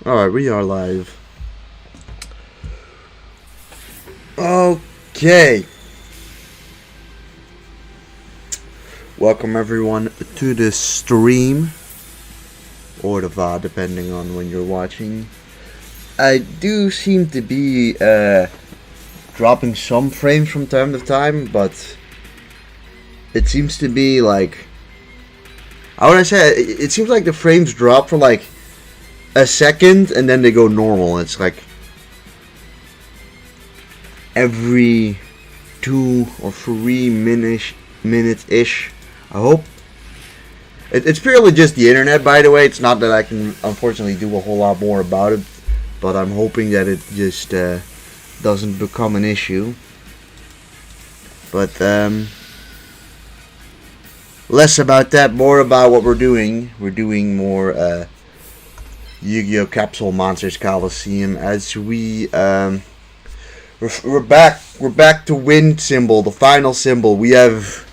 Alright, we are live. Okay. Welcome everyone to the stream. Or the VOD, depending on when you're watching. I do seem to be dropping some frames from time to time, but it seems to be like... How would I say it? It seems like the frames drop for like a second and then they go normal. It's like every 2 or 3 minutes-ish. I hope. It's purely just the internet, by the way. It's not that I can unfortunately do a whole lot more about it, but I'm hoping that it just doesn't become an issue. But less about that, more about what we're doing. We're doing more Yu-Gi-Oh! Capsule Monsters Coliseum as we we're back to win symbol, the final symbol. We have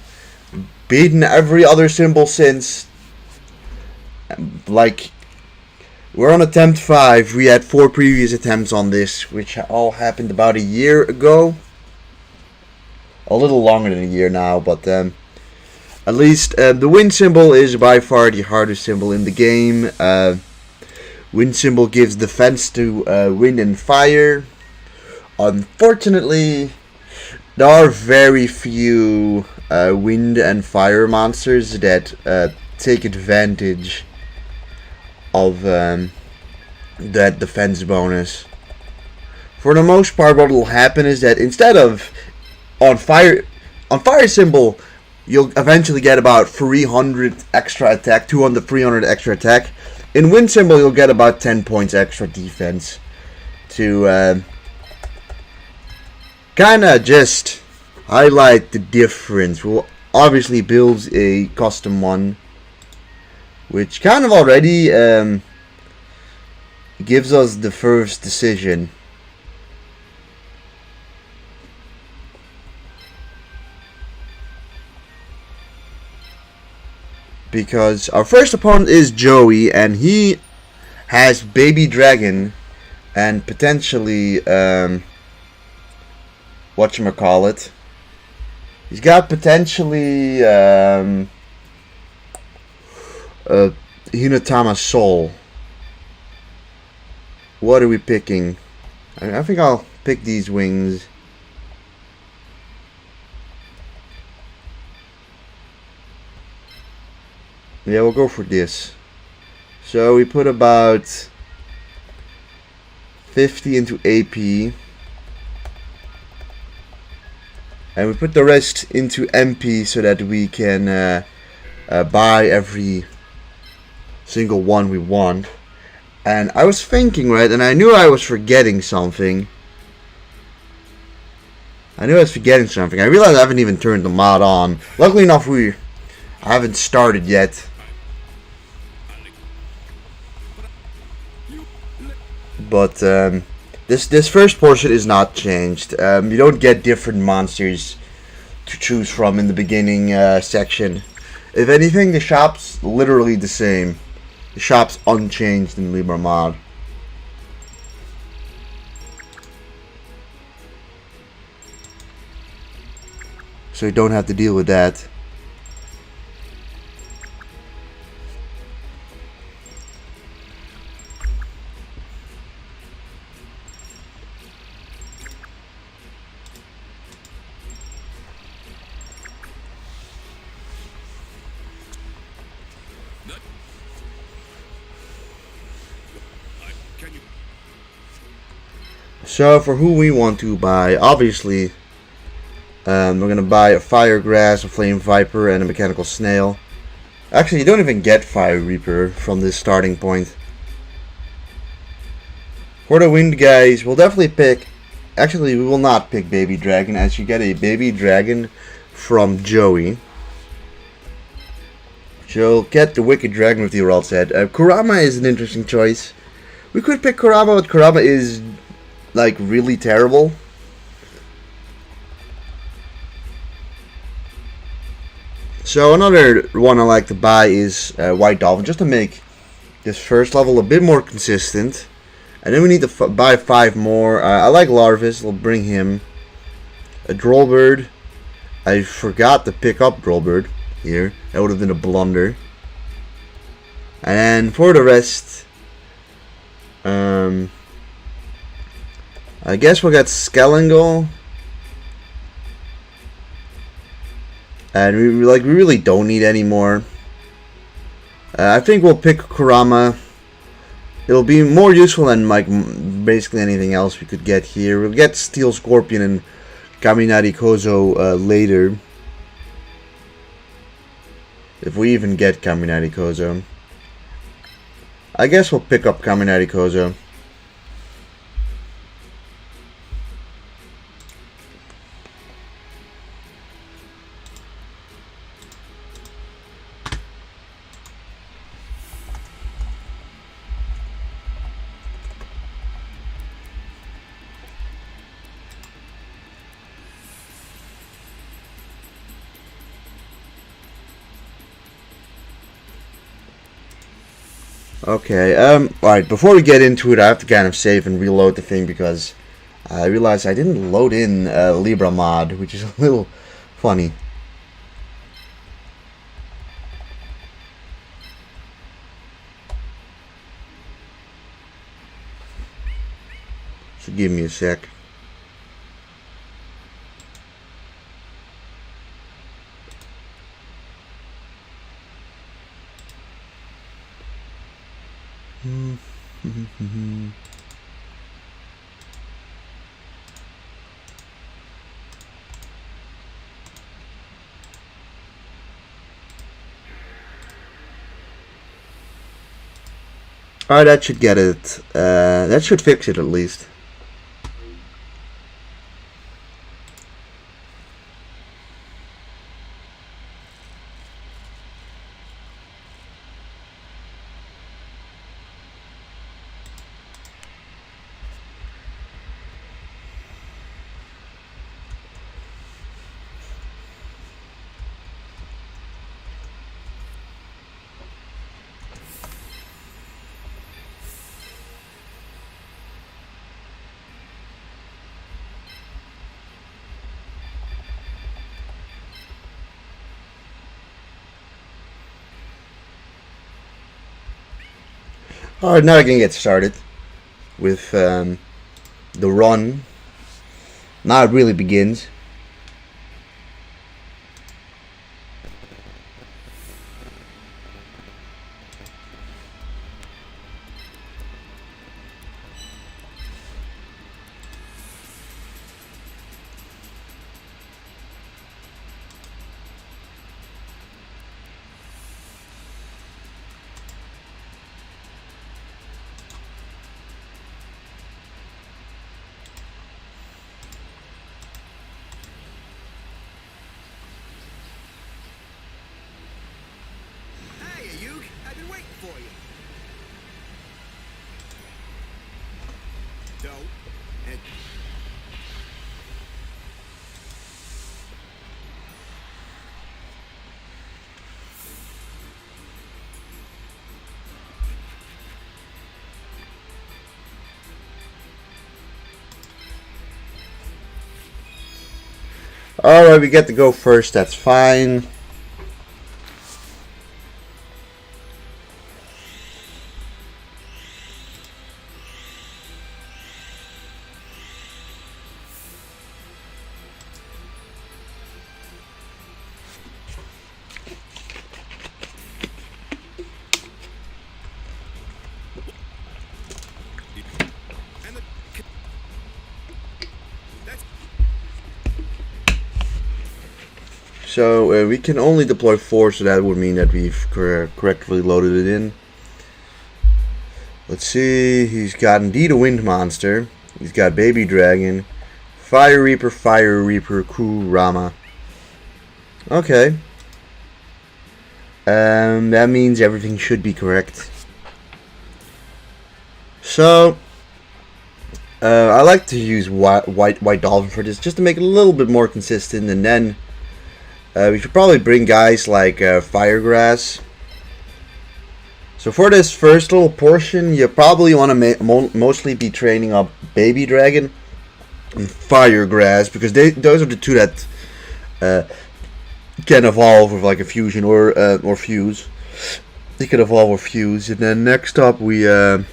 beaten every other symbol since. Like, we're on attempt 5. We had 4 previous attempts on this, which all happened about a year ago. A little longer than a year now, but at least the wind symbol is by far the hardest symbol in the game. Wind symbol gives defense to wind and fire. Unfortunately, there are very few wind and fire monsters that take advantage of that defense bonus. For the most part, what will happen is that instead of on fire symbol, you'll eventually get about 300 extra attack, 200, 300 extra attack. In wind symbol, you'll get about 10 points extra defense to kind of just highlight the difference. We'll obviously build a custom one, which kind of already gives us the first decision. Because our first opponent is Joey, and he has Baby Dragon and potentially whatchamacallit. He's got potentially Hinatama Soul. What are we picking? I think I'll pick these wings. Yeah, we'll go for this. So we put about 50 into AP. And we put the rest into MP so that we can buy every single one we want. And I was thinking, right, and I knew I was forgetting something. I realized I haven't even turned the mod on. Luckily enough, I haven't started yet. But this first portion is not changed. You don't get different monsters to choose from in the beginning section. If anything, the shop's literally the same. The shop's unchanged in Libra mod. So you don't have to deal with that. So for who we want to buy, obviously, we're going to buy a Fire Grass, a Flame Viper, and a Mechanical Snail. Actually, you don't even get Fire Reaper from this starting point. For the Wind guys, we'll definitely pick... Actually, we will not pick Baby Dragon, as you get a Baby Dragon from Joey. So you'll get the Wicked Dragon with the Emerald set. Kurama is an interesting choice. We could pick Kurama, but Kurama is... like really terrible. So another one I like to buy is White Dolphin, just to make this first level a bit more consistent. And then we need to buy 5 more. I like Larvis. We'll bring him. A Drollbird. I forgot to pick up Drollbird here. That would have been a blunder. And for the rest, I guess we'll get Skellingle. And we really don't need any more. I think we'll pick Kurama. It'll be more useful than like basically anything else we could get here. We'll get Steel Scorpion and Kaminari Kozo later. If we even get Kaminari Kozo. I guess we'll pick up Kaminari Kozo. Okay, alright, before we get into it, I have to kind of save and reload the thing because I realized I didn't load in Libra mod, which is a little funny. So give me a sec. Alright, that should get it. That should fix it at least. Alright, now I can get started with the run. Now it really begins. Alright, we get to go first, that's fine. So we can only deploy 4, so that would mean that we've correctly loaded it in. Let's see, he's got indeed a wind monster. He's got baby dragon, fire reaper, Kurama. Okay. That means everything should be correct. So I like to use white dolphin for this, just to make it a little bit more consistent, and then we should probably bring guys like Firegrass. So for this first little portion, you probably want to mostly be training up Baby Dragon and Firegrass, because those are the two that can evolve with like a fusion or fuse. They can evolve or fuse. And then next up we you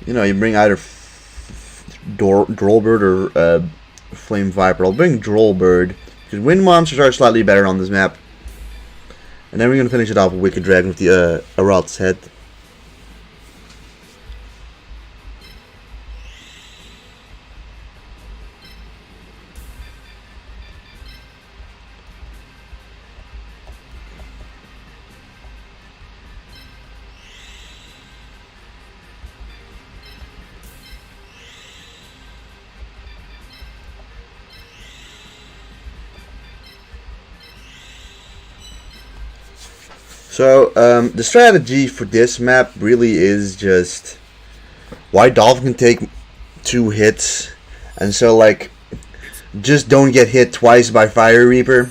bring either Drollbird or Flame Viper. I'll bring Drollbird because wind monsters are slightly better on this map. And then we're gonna finish it off with Wicked Dragon with the Arat's head. So, the strategy for this map really is just White Dolphin can take 2 hits, and so like just don't get hit twice by Fire Reaper.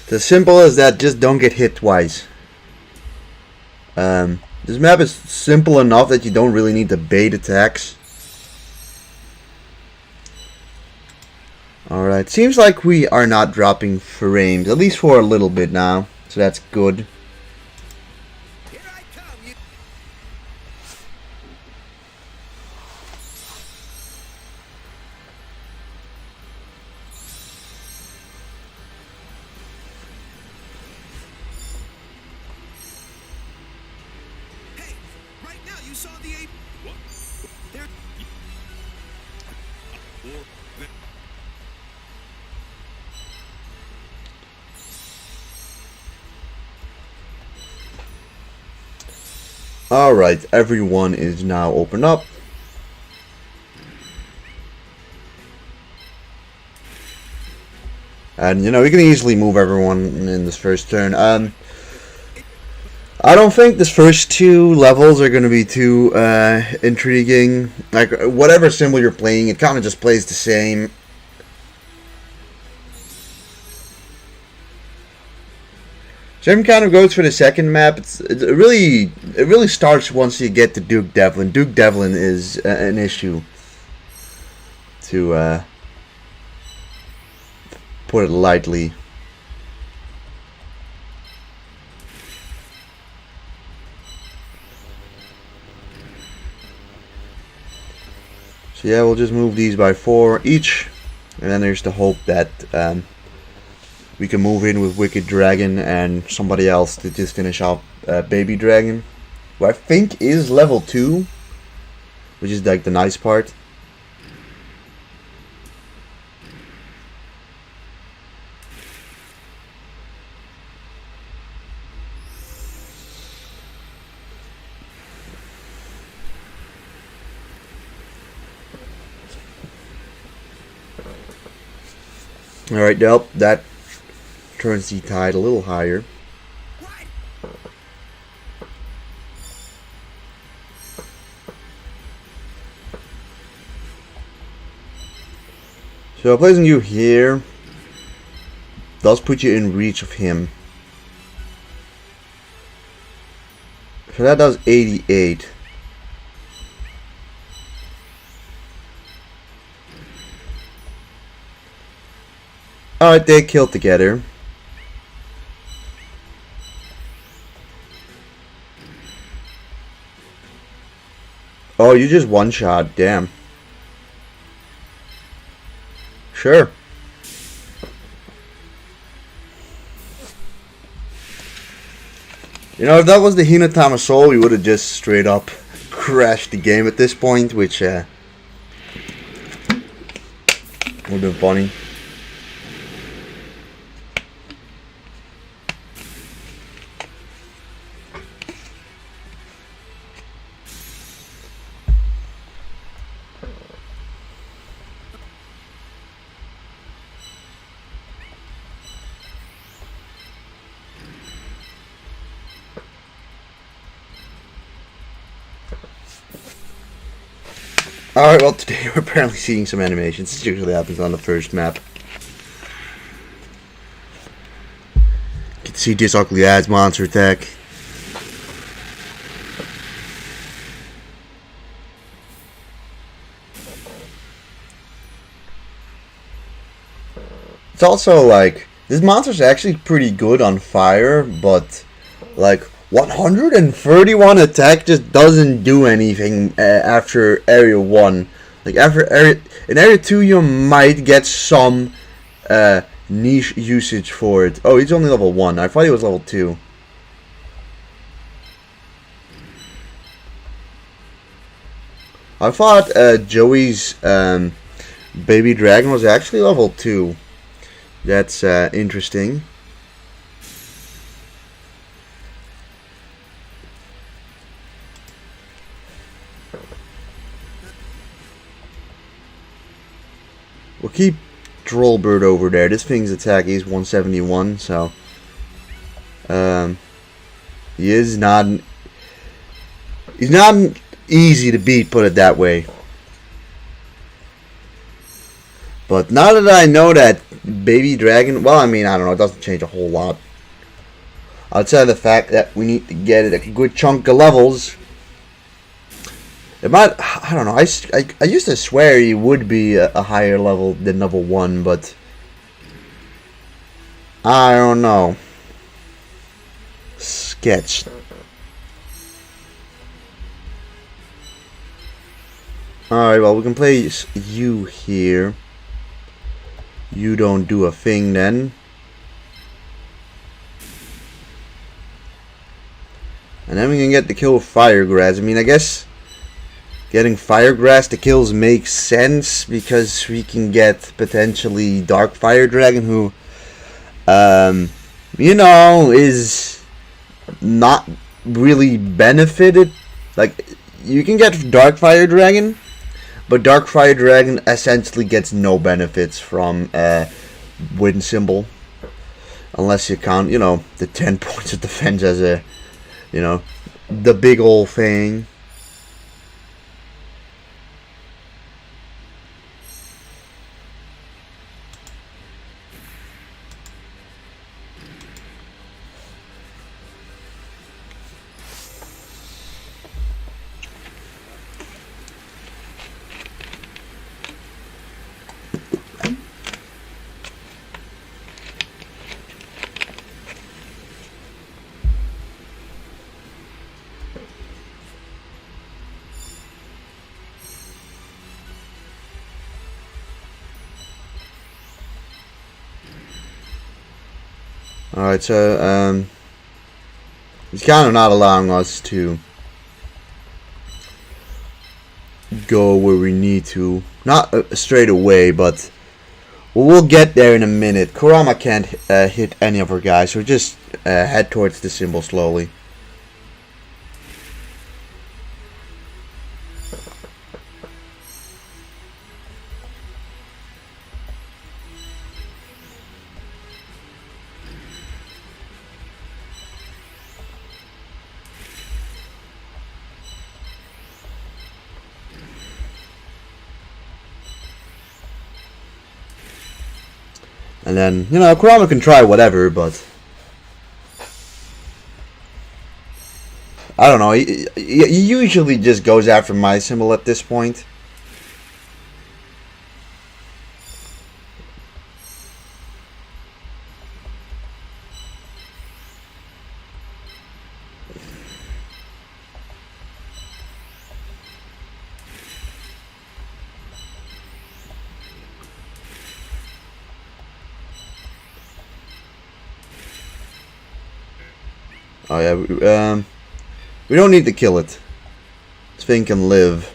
It's as simple as that, just don't get hit twice. This map is simple enough that you don't really need to bait attacks. Alright, seems like we are not dropping frames, at least for a little bit now, so that's good. Alright, everyone is now open up. And we can easily move everyone in this first turn. I don't think this first 2 levels are going to be too intriguing. Like, whatever symbol you're playing, it kind of just plays the same. Same kind of goes for the second map. It really starts once you get to Duke Devlin. Duke Devlin is an issue, to put it lightly. So yeah, we'll just move these by 4 each, and then there's the hope that we can move in with Wicked Dragon and somebody else to just finish off Baby Dragon, who I think is level 2, which is like the nice part. Alright, nope, that turns the tide a little higher. So placing you here does put you in reach of him. So that does 88. Alright, they killed together. Oh, you just one shot, damn. Sure. If that was the Hinatama Soul, we would have just straight up crashed the game at this point, which would have been funny. Alright, well, today we're apparently seeing some animations. This usually happens on the first map. You can see this ugly ass monster attack. It's also like, this monster's actually pretty good on fire, but like 131 attack just doesn't do anything after area 1. Like in area 2 you might get some niche usage for it. Oh, he's only level 1. I thought he was level 2. I thought Joey's baby dragon was actually level 2. That's interesting. We'll keep Trollbird over there. This thing's attack is 171, so he is not. He's not easy to beat, put it that way. But now that I know that baby dragon, well, I mean, I don't know, it doesn't change a whole lot. Outside of the fact that we need to get it a good chunk of levels. It might, I don't know, I used to swear he would be a higher level than level 1, but I don't know. Sketch. Alright, well, we can play you here. You don't do a thing then. And then we can get the kill with Firegrass. I mean, I guess getting Firegrass to kills makes sense because we can get potentially Dark Fire Dragon who, you know, is not really benefited. Like, you can get Dark Fire Dragon, but Dark Fire Dragon essentially gets no benefits from Wind Symbol. Unless you count, you know, the 10 points of defense as a, you know, the big old thing. Alright, so, it's kind of not allowing us to go where we need to. Not straight away, but we'll get there in a minute. Kurama can't hit any of our guys, so just head towards the symbol slowly. And then, you know, Kurama can try whatever, but I don't know. He usually just goes after my symbol at this point. Oh yeah, we don't need to kill it. This thing can live.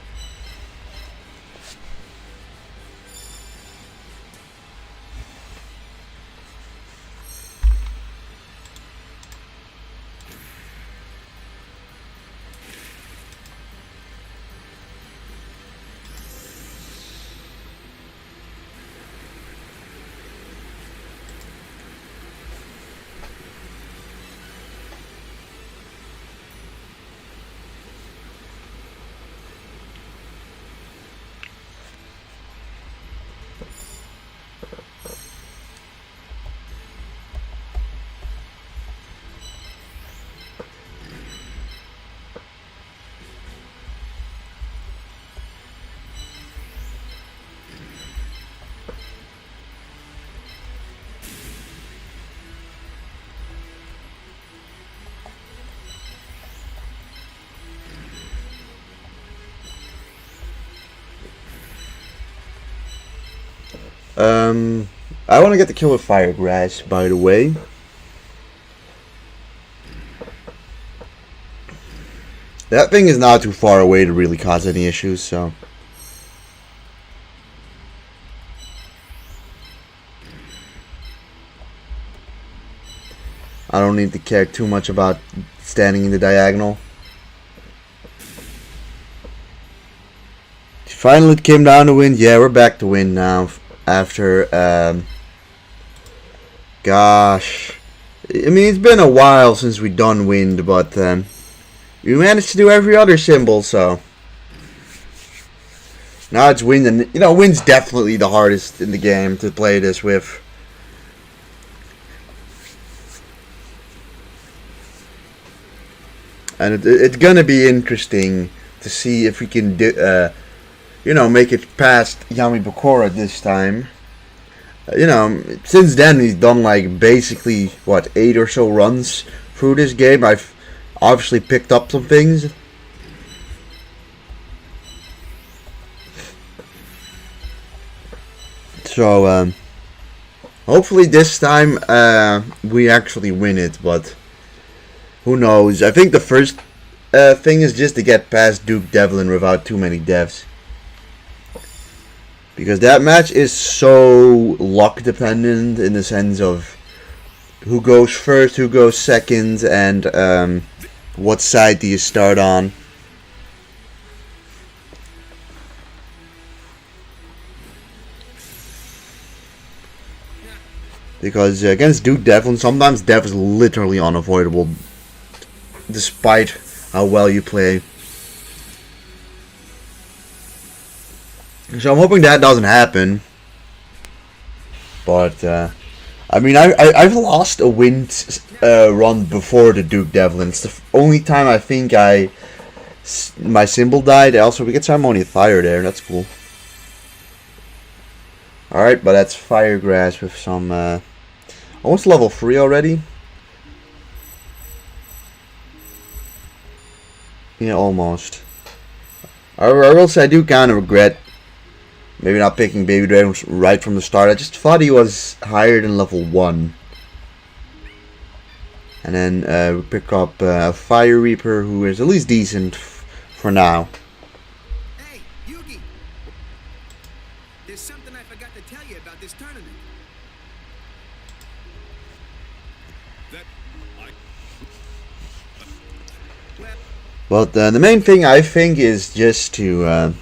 I want to get the kill with Firegrass, by the way. That thing is not too far away to really cause any issues, so. I don't need to care too much about standing in the diagonal. Finally it came down to wind. Yeah, we're back to wind now. After, gosh. I mean, it's been a while since we've done wind, but we managed to do every other symbol, so. Now it's wind, and you know, wind's definitely the hardest in the game to play this with. And it's gonna be interesting to see if we can do, you know, make it past Yami Bakura this time. You know, since then he's done like basically what 8 or so runs through this game. I've obviously picked up some things. So hopefully this time we actually win it, but who knows? I think the first thing is just to get past Duke Devlin without too many deaths. Because that match is so luck dependent in the sense of who goes first, who goes second, and what side do you start on. Because against Duke Devlin, sometimes death is literally unavoidable, despite how well you play. So I'm hoping that doesn't happen. But I mean, I've lost a wind run before the Duke Devlin. It's the only time I think my symbol died. Also, we get Ceremony of Fire there. That's cool. Alright, but that's Firegrass with some almost level 3 already. Yeah, almost. I will say I do kind of regret maybe not picking Baby Dragon right from the start. I just thought he was higher than level 1. And then we pick up a Fire Reaper who is at least decent for now. Hey, Yugi! There's something I forgot to tell you about this tournament. But the main thing I think is just to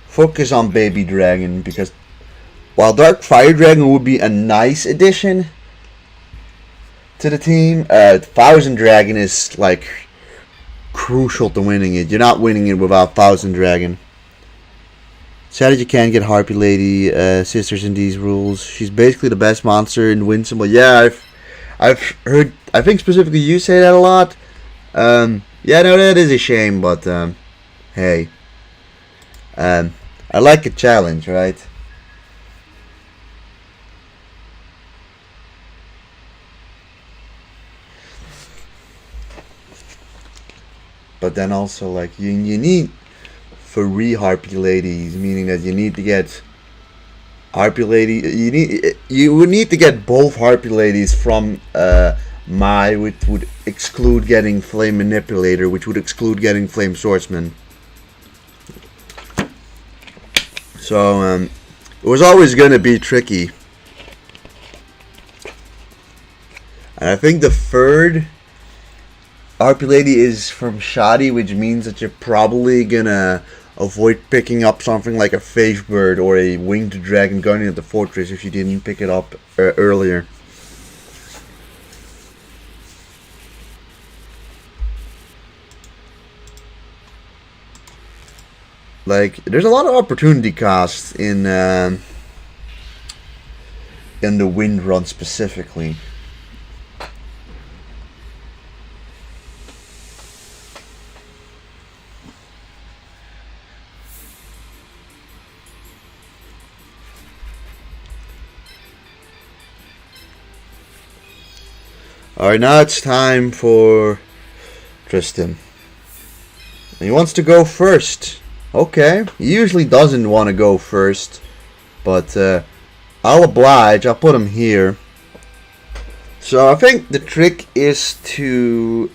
focus on Baby Dragon, because while Dark Fire Dragon would be a nice addition to the team, Thousand Dragon is like crucial to winning it. You're not winning it without Thousand Dragon. Sad that you can't get Harpy Lady sisters in these rules. She's basically the best monster in Wind Symbol. Yeah, I've heard. I think specifically you say that a lot. Yeah, no, that is a shame, but hey, I like a challenge, right? But then also, like, you need 3 Harpy Ladies, meaning that you need to get Harpy Lady. You would need to get both Harpy Ladies from Mai, which would exclude getting Flame Manipulator, which would exclude getting Flame Swordsman. So it was always going to be tricky. And I think the third Harpy Lady is from Shadi, which means that you're probably going to avoid picking up something like a Phage Bird or a Winged Dragon Guardian of the Fortress if you didn't pick it up earlier. Like, there's a lot of opportunity costs in the wind run specifically. Alright, now it's time for Tristan. And he wants to go first. Okay, he usually doesn't want to go first, but I'll oblige. I'll put him here. So I think the trick is to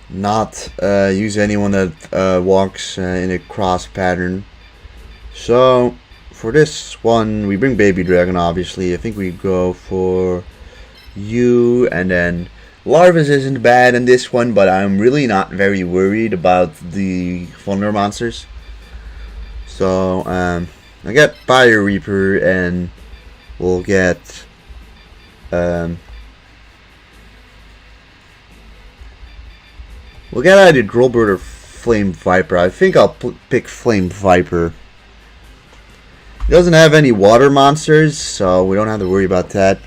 not use anyone that walks in a cross pattern. So for this one, we bring Baby Dragon, obviously. I think we go for you, and then Larvas isn't bad in this one, but I'm really not very worried about the Thunder monsters. So I get Fire Reaper, and we'll get either Drillbird or Flame Viper. I think I'll pick Flame Viper. It doesn't have any water monsters, so we don't have to worry about that.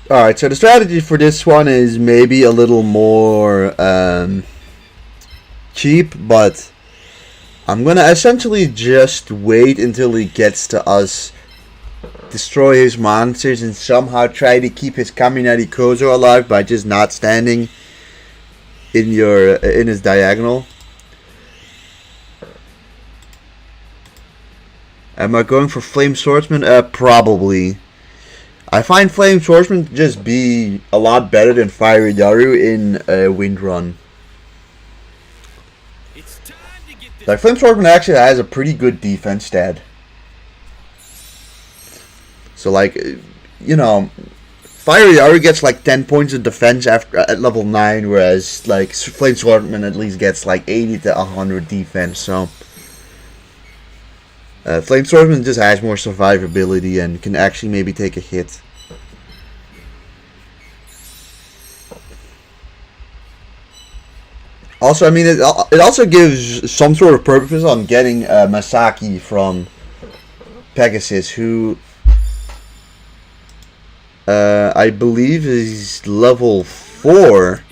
Alright, so the strategy for this one is maybe a little more cheap, but I'm gonna essentially just wait until he gets to us, destroy his monsters, and somehow try to keep his Kaminari Kozo alive by just not standing in his diagonal. Am I going for Flame Swordsman? Probably. I find Flame Swordsman to just be a lot better than Fiery Daru in Wind Run. Like, Flame Swordsman actually has a pretty good defense stat. So, like, you know, Fiery Daru gets like 10 points of defense at level 9, whereas like Flame Swordsman at least gets like 80 to 100 defense. So Flame Swordsman just has more survivability and can actually maybe take a hit. Also, I mean, it also gives some sort of purpose on getting Masaki from Pegasus, who I believe is level 4.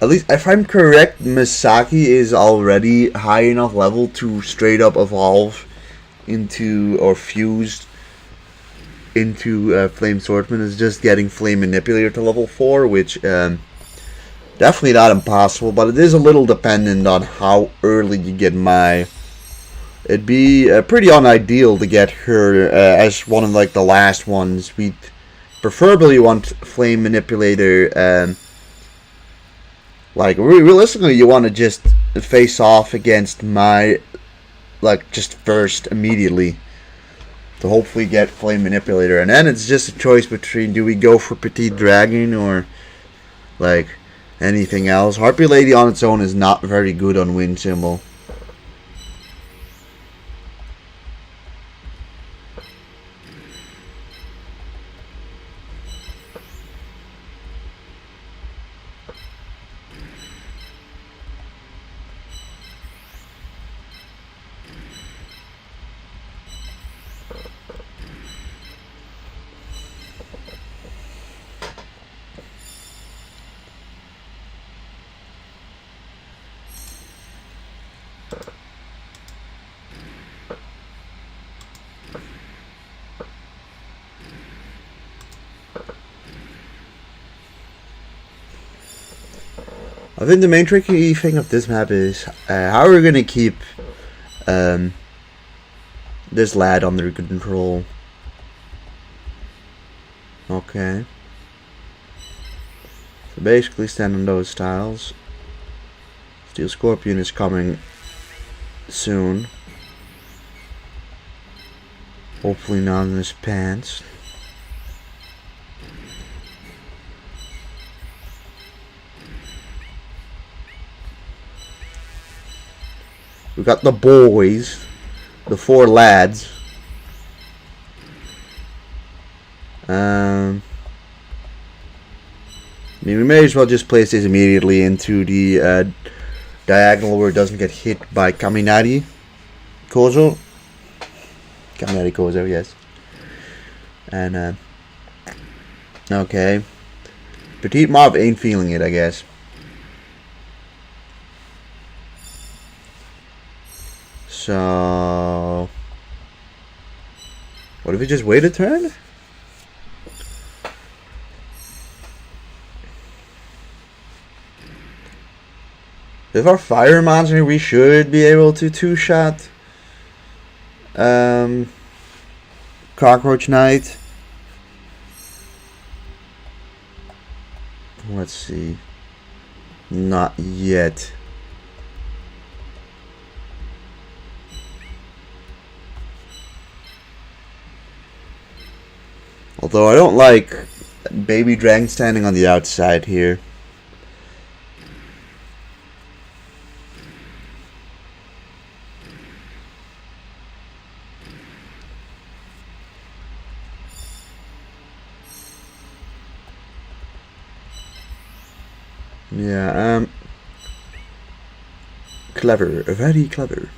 At least, if I'm correct, Misaki is already high enough level to straight up evolve into, or fused into Flame Swordsman. Is just getting Flame Manipulator to level 4, which definitely not impossible, but it is a little dependent on how early you get Mai. It'd be pretty unideal to get her as one of like the last ones. We preferably want Flame Manipulator. Like realistically, you want to just face off against Mai, like just first immediately, to hopefully get Flame Manipulator, and then it's just a choice between do we go for Petite Dragon or like anything else. Harpy Lady on its own is not very good on Wind Symbol. I think the main tricky thing of this map is how we're going to keep this lad under control. Okay. So basically stand on those tiles. Steel Scorpion is coming soon. Hopefully not in his pants. We got the boys, the 4 lads. I mean, we may as well just place this immediately into the diagonal where it doesn't get hit by Kaminari Kozo. Kaminari Kozo, yes. And, okay. Petite Mob ain't feeling it, I guess. So, what if we just wait a turn? With our fire monster, we should be able to two-shot Cockroach Knight. Let's see. Not yet. Although I don't like Baby Dragon standing on the outside here. Yeah, clever, very clever.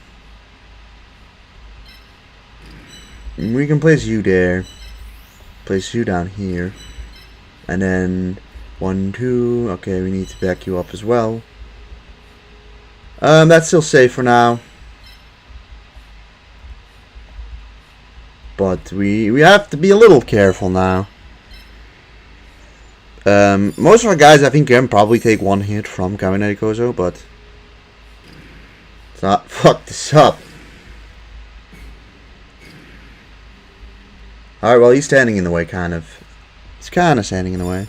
We can place you there. Place you down here. And then 1, 2. Okay, we need to back you up as well. That's still safe for now. But we have to be a little careful now. Most of our guys, I think, can probably take one hit from Kaminari Kozo, but let's not fuck this up. Alright, well, he's standing in the way, kind of. He's kind of standing in the way.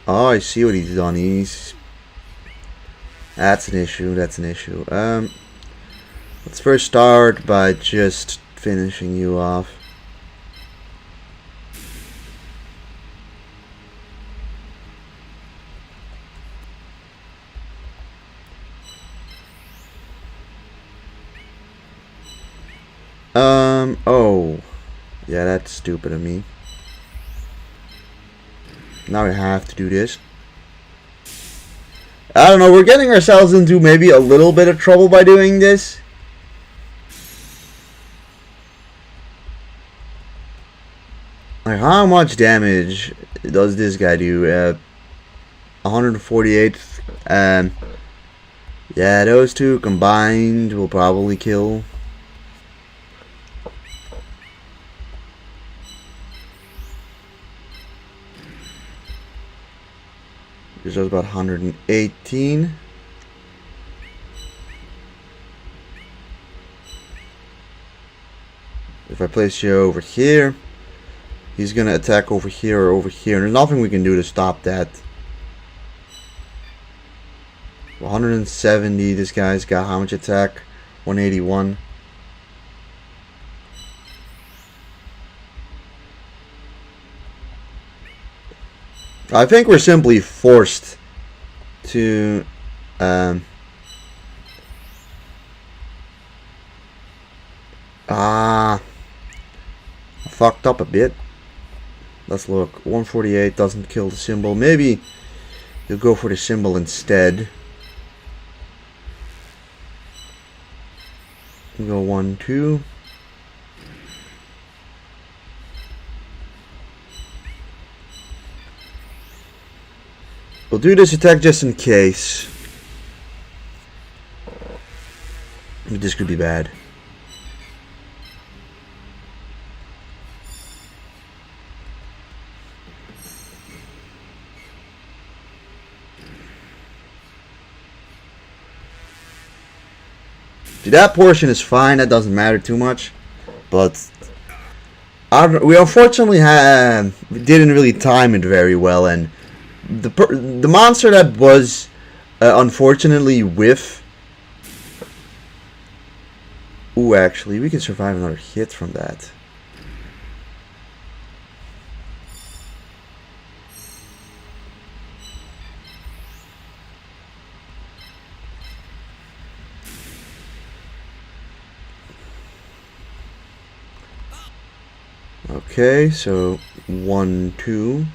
Oh, I see what he's done. That's an issue, that's an issue. Let's first start by just finishing you off. Oh. Yeah, that's stupid of me. Now we have to do this. I don't know, we're getting ourselves into maybe a little bit of trouble by doing this. Like, how much damage does this guy do? 148. Yeah, those two combined will probably kill. This was about 118. If I place you over here, he's gonna attack over here or over here, and there's nothing we can do to stop that. 170, this guy's got how much attack? 181. I think we're simply forced to I fucked up a bit. Let's look. 148 doesn't kill the symbol. Maybe you'll go for the symbol instead. You go 1, 2. We'll do this attack just in case. This could be bad. That portion is fine. That doesn't matter too much. But we unfortunately didn't really time it very well, and the monster that was unfortunately with. Ooh, actually, we can survive another hit from that. Okay, so 1, 2.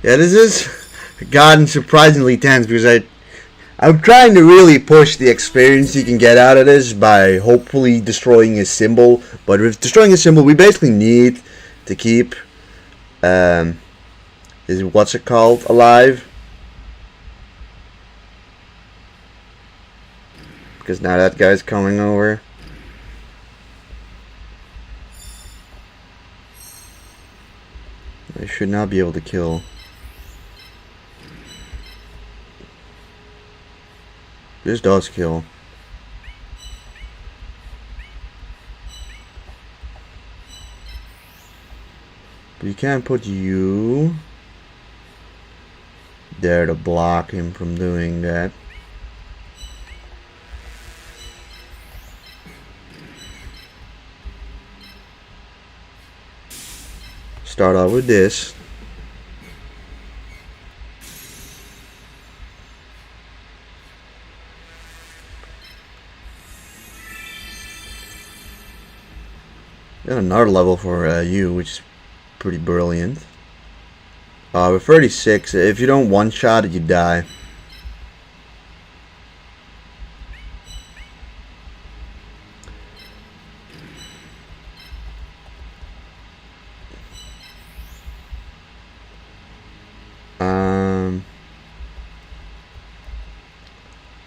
Yeah, this gotten surprisingly tense because I'm trying to really push the experience you can get out of this by hopefully destroying his symbol. But with destroying his symbol, we basically need to keep his what's it called alive. Because now that guy's coming over. I should not be able to kill. This does kill. But you can't put you there to block him from doing that. Start out with this. Got another level for you, which is pretty brilliant. With 36, if you don't one-shot it, you die.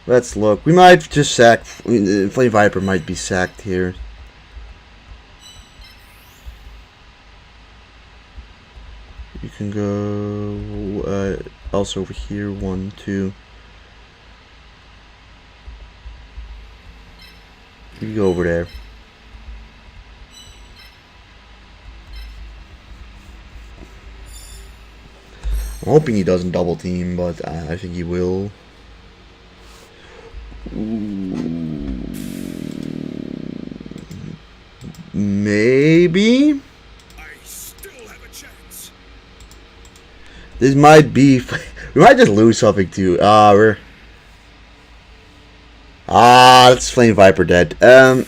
Let's look. We might just sack. Flame Viper might be sacked here. You can go also over here. 1, 2. You go over there. I'm hoping he doesn't double team, but I think he will. Maybe. I still have a chance. This might be. We might just lose something too. That's Flame Viper dead. Whoa.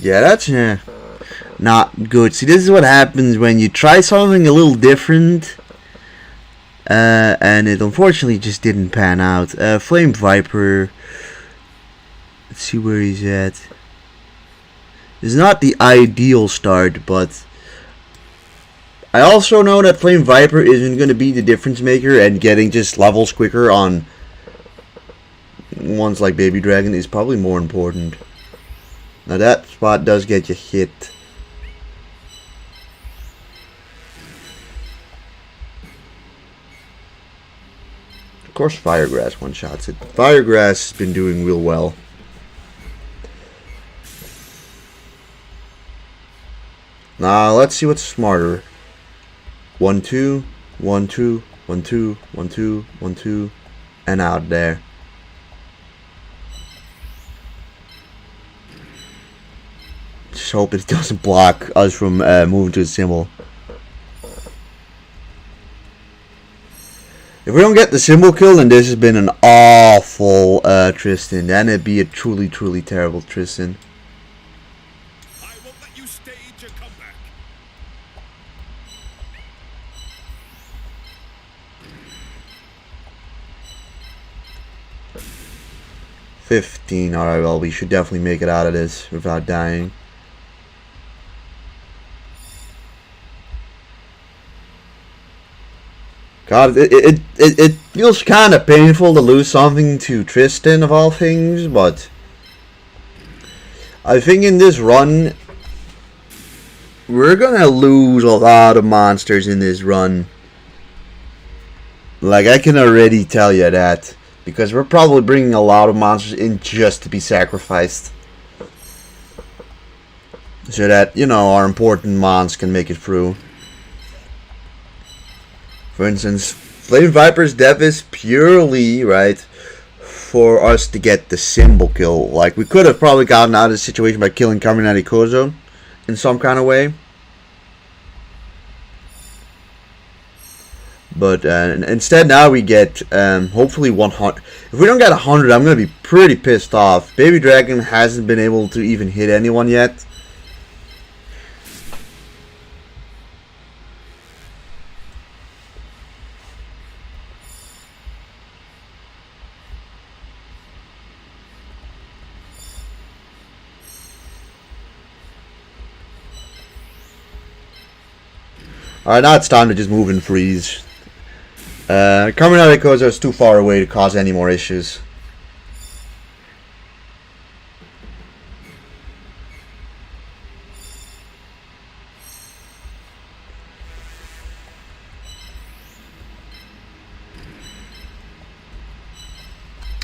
Yeah, that's not good. See, this is what happens when you try something a little different, and it unfortunately just didn't pan out. Flame Viper. Let's see where he's at. It's not the ideal start, but I also know that Flame Viper isn't going to be the difference maker, and getting just levels quicker on ones like Baby Dragon is probably more important. Now that spot does get you hit. Of course Firegrass one-shots it. Firegrass has been doing real well. Now let's see what's smarter. 1, 2, 1, 2, 1, 2, 1, 2, 1, 2, and out there. Just hope it doesn't block us from moving to the symbol. If we don't get the symbol kill, then this has been an awful Tristan. Then it'd be a truly, truly terrible Tristan. I won't let you stage a comeback. $15. Alright, well, we should definitely make it out of this without dying. God, it feels kind of painful to lose something to Tristan of all things, but I think in this run we're gonna lose a lot of monsters in this run. Like, I can already tell you that, because we're probably bringing a lot of monsters in just to be sacrificed, so that, you know, our important mons can make it through. For instance, Flame Viper's death is purely, right, for us to get the symbol kill. Like, we could have probably gotten out of the situation by killing Kaminari Kozo in some kind of way. But instead now we get hopefully 100. If we don't get 100, I'm going to be pretty pissed off. Baby Dragon hasn't been able to even hit anyone yet. Alright, now it's time to just move and freeze. Carmenite Koza is too far away to cause any more issues.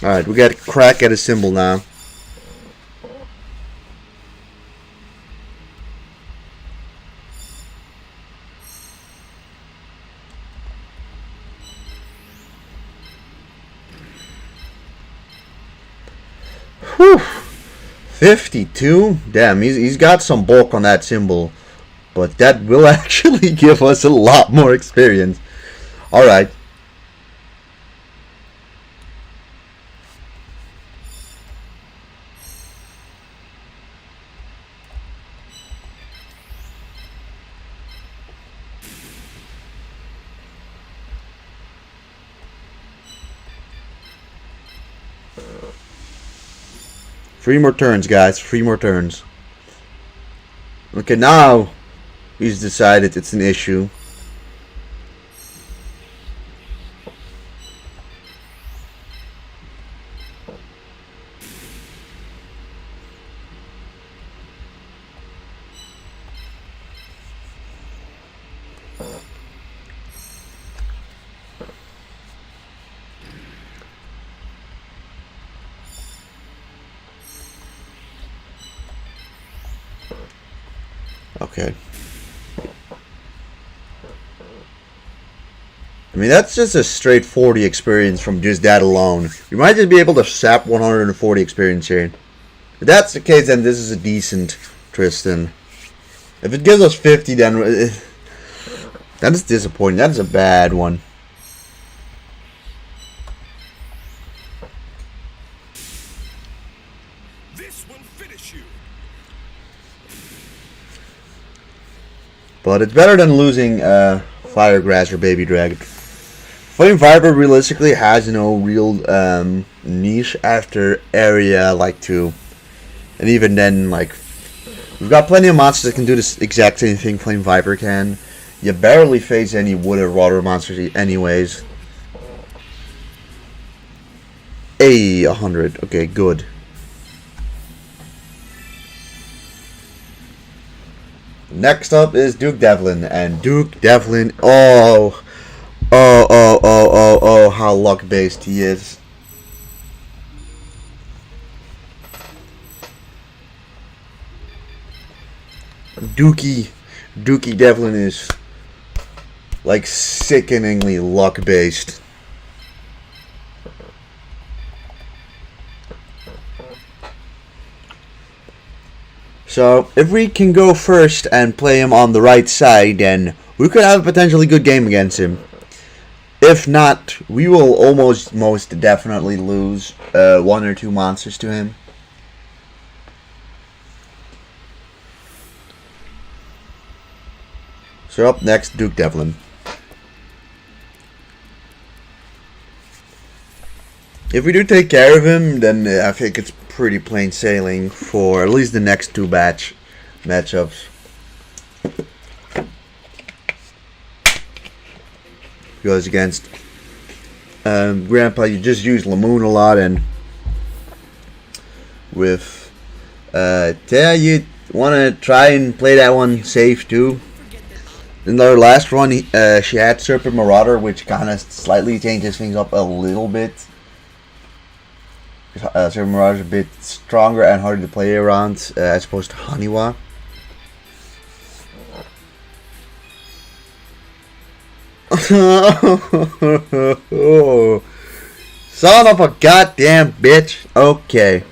Alright, we got a crack at a symbol now. Whew. 52? Damn, he's got some bulk on that symbol. But that will actually give us a lot more experience. Alright. Three more turns, guys. 3 more turns. Okay, now he's decided it's an issue. Okay. I mean, that's just a straight 40 experience from just that alone. You might just be able to sap 140 experience here. If that's the case, then this is a decent Tristan. If it gives us 50, then that is disappointing. That's a bad one. This will finish you. But it's better than losing Firegrass or Baby Dragon. Flame Viper realistically has no real niche after area like 2. And even then, like, we've got plenty of monsters that can do this exact same thing Flame Viper can. You barely face any wood or water monsters anyways. 100. Okay, good. Next up is Duke Devlin, and Duke Devlin, oh, how luck-based he is. Dookie Devlin is, like, sickeningly luck-based. So, if we can go first and play him on the right side, then we could have a potentially good game against him. If not, we will almost most definitely lose 1 or 2 monsters to him. So up next, Duke Devlin. If we do take care of him, then I think it's pretty plain sailing for at least the next 2 matchups. Goes against Grandpa. You just use Lamoon a lot, and with Tea, you want to try and play that one safe too. In our last run, she had Serpent Marauder, which kind of slightly changes things up a little bit. Serpent Marauder is a bit stronger and harder to play around as opposed to Haniwa. Son of a goddamn bitch. Okay.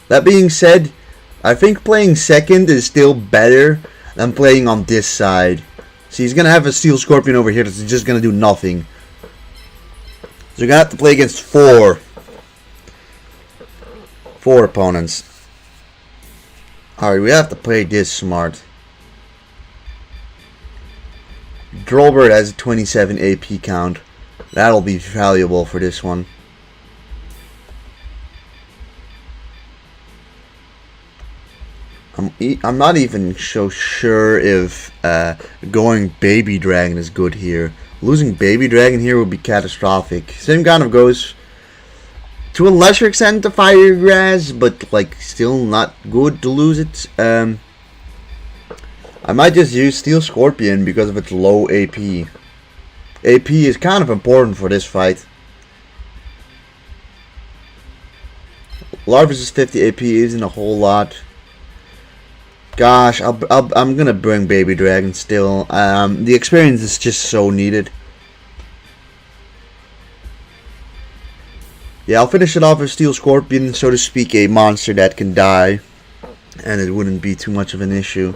That being said, I think playing second is still better than playing on this side. See, he's gonna have a Steel Scorpion over here that's just gonna do nothing. So you're gonna have to play against four opponents. Alright, we have to play this smart. Drolbert has a 27 AP count. That'll be valuable for this one. I'm not even so sure if going Baby Dragon is good here. Losing Baby Dragon here would be catastrophic. Same kind of goes to a lesser extent to Fire Grass, but like still not good to lose it. I might just use Steel Scorpion because of its low AP. AP is kind of important for this fight. Larva's 50 AP isn't a whole lot. Gosh, I'm gonna bring Baby Dragon still. The experience is just so needed. Yeah, I'll finish it off with Steel Scorpion, so to speak, a monster that can die, and it wouldn't be too much of an issue.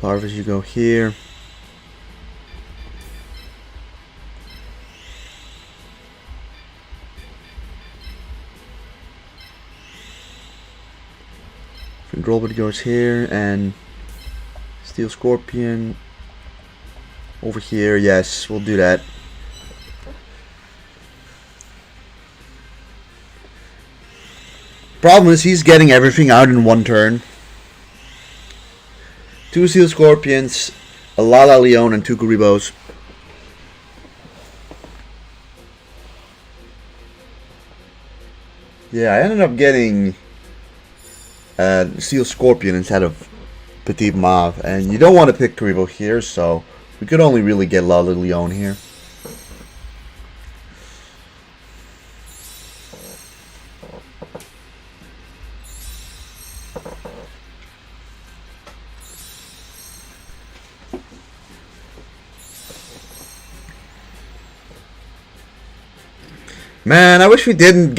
Larvas, you go here. Drolbert goes here, and Steel Scorpion over here. Yes, we'll do that. Problem is he's getting everything out in one turn. 2 Steel Scorpions, a Lala Leon, and 2 Kuribohs. Yeah, I ended up getting Steel Scorpion instead of Petit Mauve, and you don't want to pick Kuriboh here, so we could only really get Lala Leon here. Man, I wish we didn't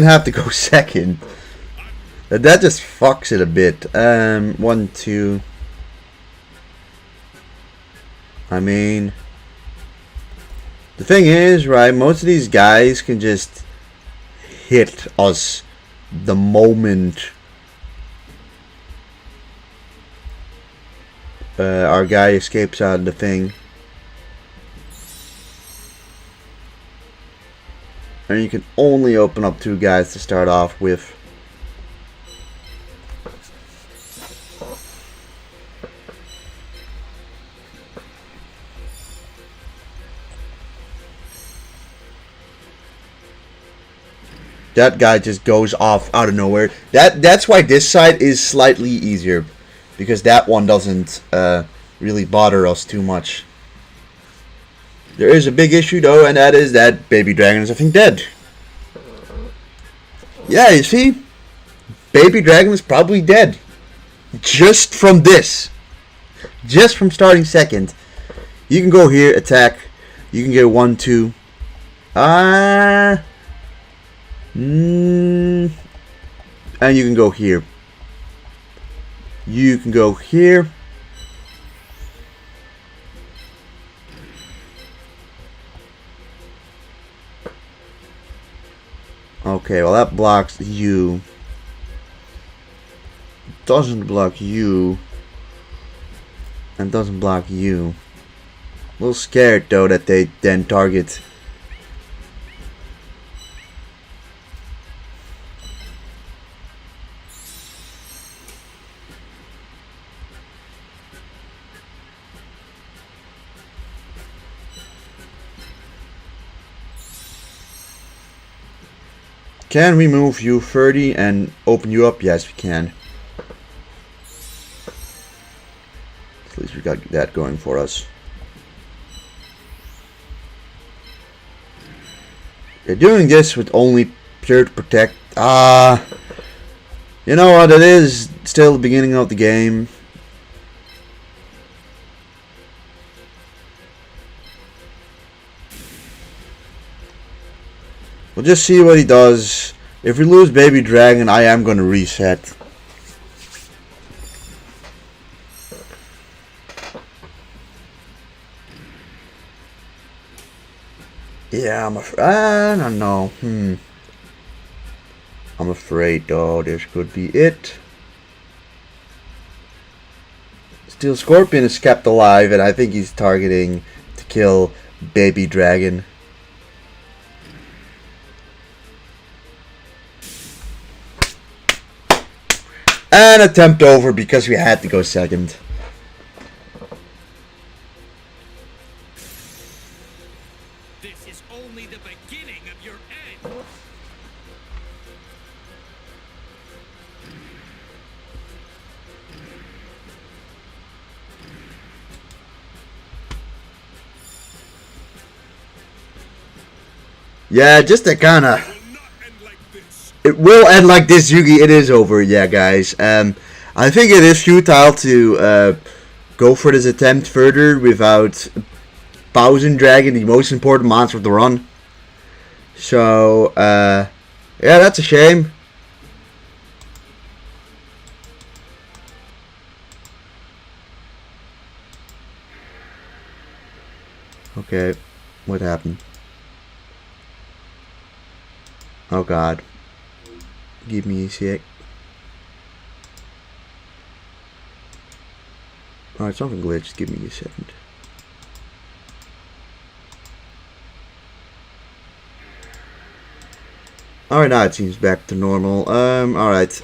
have to go second. That just fucks it a bit. 1, 2. I mean, the thing is, right, most of these guys can just hit us the moment our guy escapes out of the thing. And you can only open up 2 guys to start off with. That guy just goes off out of nowhere. That's why this side is slightly easier, because that one doesn't really bother us too much. There is a big issue though, and that is that Baby Dragon is, I think, dead. Yeah, you see? Baby Dragon is probably dead. Just from this. Just from starting second. You can go here, attack. You can get 1, 2. And you can go here. You can go here. Okay, well that blocks you. Doesn't block you. And doesn't block you. A little scared though that they then target. Can we move you 30 and open you up? Yes, we can. At least we got that going for us. They're doing this with only pure to protect. You know what? It is still the beginning of the game. We'll just see what he does. If we lose Baby Dragon, I am gonna reset. Yeah, I don't know. I'm afraid though, this could be it. Steel Scorpion is kept alive, and I think he's targeting to kill Baby Dragon. And attempt over because we had to go second. This is only the beginning of your end. Yeah, just to kind of... It will end like this, Yugi. It is over, yeah, guys. I think it is futile to go for this attempt further without Bowser Dragon, the most important monster of the run. So, yeah, that's a shame. Okay, what happened? Oh God. Give me a sec. Alright, something glitched. Give me a second. Alright, now it seems back to normal. Alright.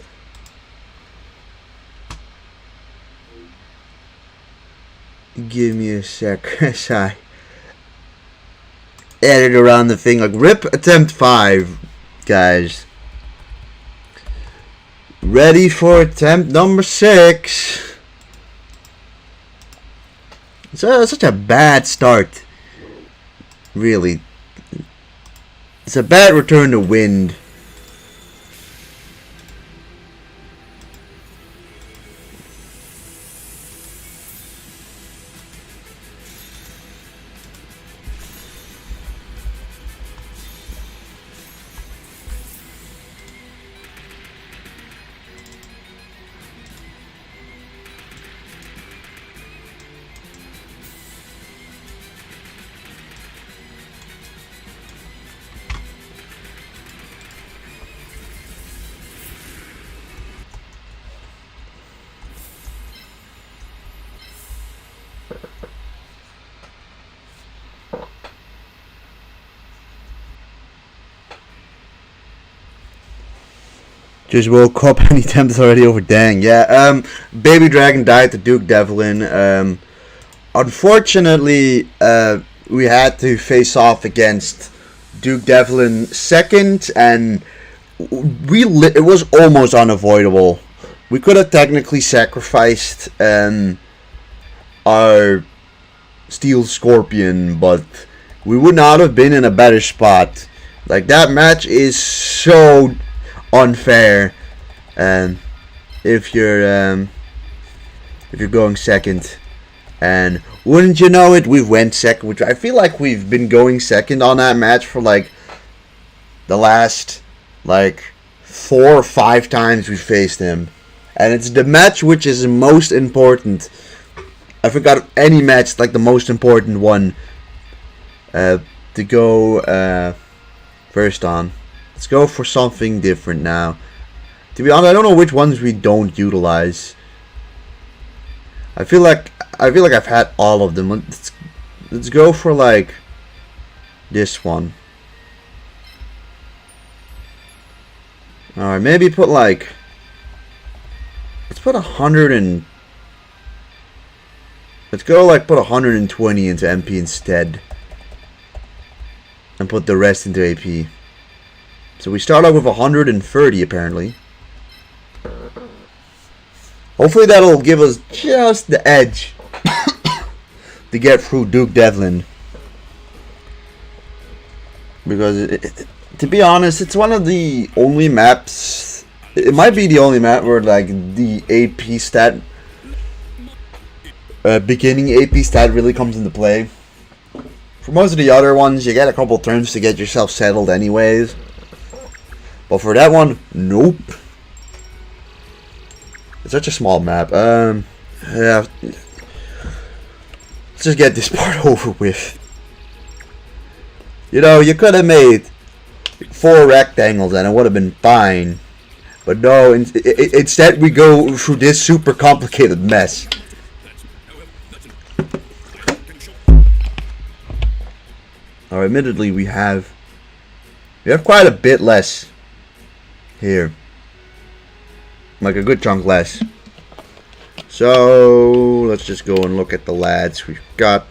Give me a sec. Sigh. Added around the thing like rip attempt 5, guys. Ready for attempt number 6. It's such a bad start. Really. It's a bad return to wind. Just woke up and the attempt is already over. Dang, yeah. Baby Dragon died to Duke Devlin. Unfortunately, we had to face off against Duke Devlin second, and it was almost unavoidable. We could have technically sacrificed our Steel Scorpion, but we would not have been in a better spot. Like, that match is so unfair, if you're going second, and wouldn't you know it, we went second, which I feel like we've been going second on that match for like the last like 4 or 5 times we faced him, and it's the match which is most important. I forgot any match like the most important one to go first on. Let's go for something different now. To be honest, I don't know which ones we don't utilize. I feel like I've had all of them. Let's go for like this one. Alright, maybe put like, let's put 100 and let's go like put 120 into MP instead, and put the rest into AP. So we start out with 130 apparently. Hopefully that'll give us just the edge to get through Duke Devlin. Because to be honest, it's one of the only maps. It might be the only map where like the AP stat, beginning AP stat really comes into play. For most of the other ones, you get a couple turns to get yourself settled anyways. But for that one, nope. It's such a small map. Yeah. Let's just get this part over with. You know, you could have made 4 rectangles and it would have been fine. But no, instead we go through this super complicated mess. Now, admittedly, we have quite a bit less here. Like a good chunk less. So let's just go and look at the lads we've got.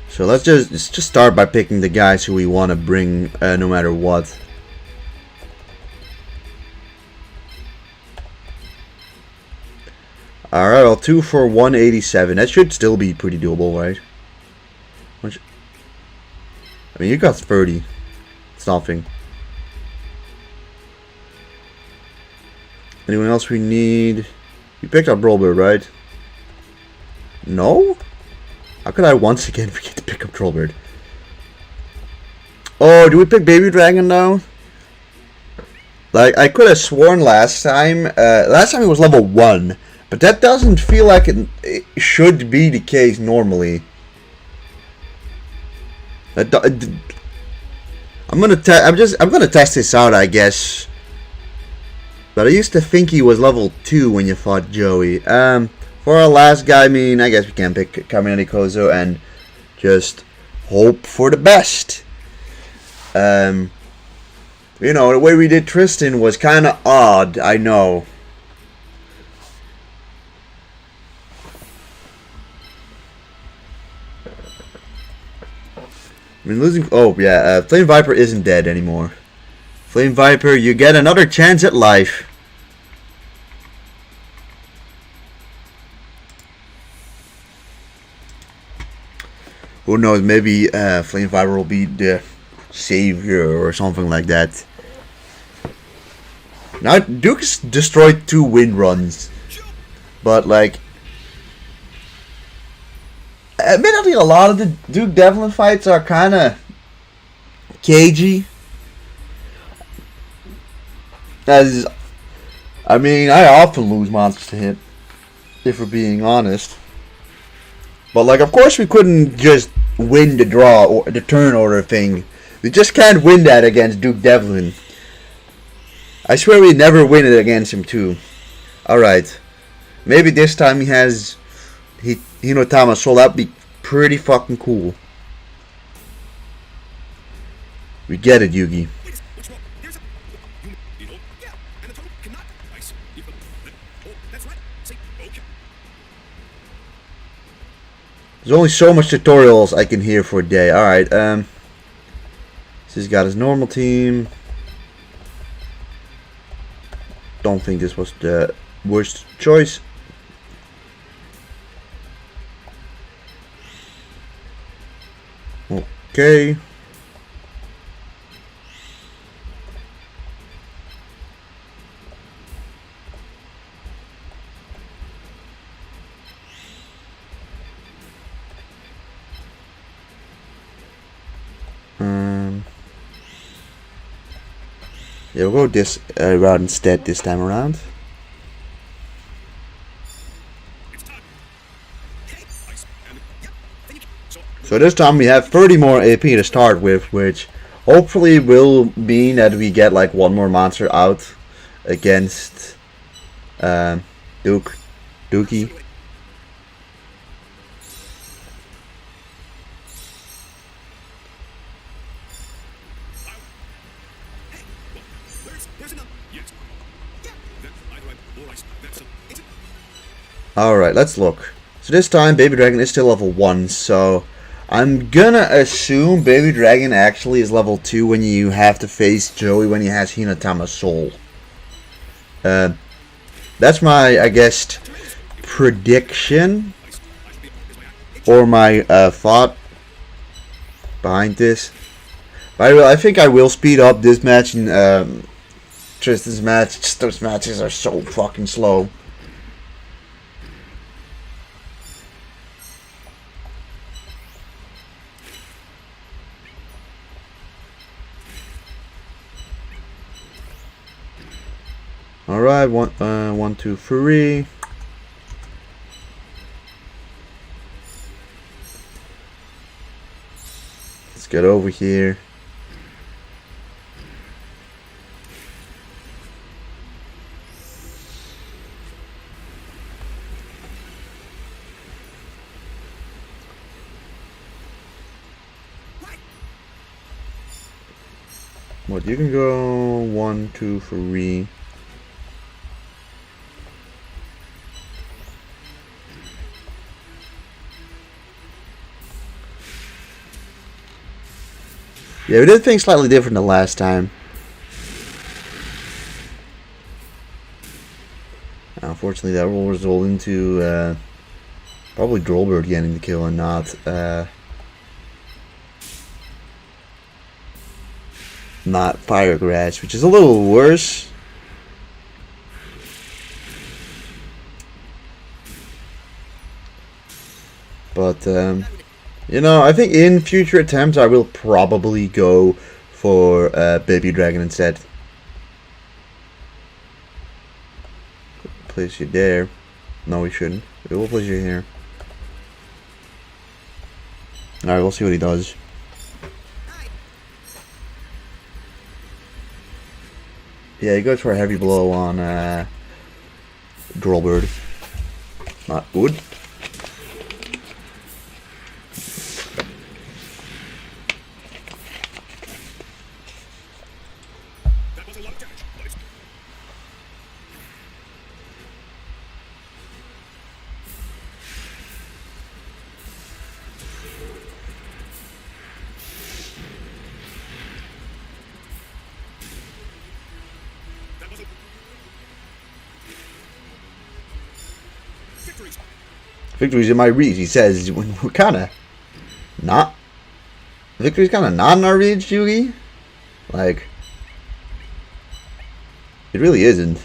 So let's just start by picking the guys who we want to bring no matter what. Alright, well, 2 for 187. That should still be pretty doable, right? I mean, you got 30. It's nothing. Anyone else we need? You picked up Trollbird, right? No? How could I once again forget to pick up Trollbird? Oh, do we pick Baby Dragon now? Like, I could have sworn last time it was level 1. But that doesn't feel like it should be the case normally. I'm gonna test this out, I guess. But I used to think he was level 2 when you fought Joey. For our last guy, I mean, I guess we can pick Kaminari Kozo and just hope for the best. You know, the way we did Tristan was kind of odd, I know. I mean, losing. Oh yeah, Flame Viper isn't dead anymore. Flame Viper, you get another chance at life. Who knows? Maybe Flame Viper will be the savior or something like that. Now Duke's destroyed 2 wind runs, but like. Admittedly, a lot of the Duke Devlin fights are kind of cagey. I mean, I often lose monsters to him, if we're being honest. But like, of course, we couldn't just win the draw or the turn order thing. We just can't win that against Duke Devlin. I swear we never win it against him too. All right, maybe this time he has. Hinotama, so that'd be pretty fucking cool. We get it, Yugi. There's only so much tutorials I can hear for a day. Alright, so he's got his normal team. Don't think this was the worst choice. Okay. Yeah, we'll go this route instead this time around. So this time we have 30 more AP to start with, which hopefully will mean that we get like 1 more monster out against Dookie. Alright, let's look. So this time Baby Dragon is still level 1, so I'm gonna assume Baby Dragon actually is level 2 when you have to face Joey when he has Hinotama Soul. That's my, I guess, prediction. Or my thought behind this. By the way, I think I will speed up this match and Tristan's match. Just those matches are so fucking slow. Alright, 1, 2, 3. Let's get over here. What, you can go 1, 2, 3. Yeah, we did things slightly different than last time. Unfortunately, that will result into probably Drollbird getting the kill and not Firegrass, which is a little worse. But you know, I think in future attempts I will probably go for Baby Dragon instead. Place you there. No, we shouldn't. We will place you here. Alright, we'll see what he does. Yeah, he goes for a heavy blow on Drollbird. Not good. Victory's in my reach. He says we're kind of not. Victory's kind of not in our reach, Yugi. Like, it really isn't.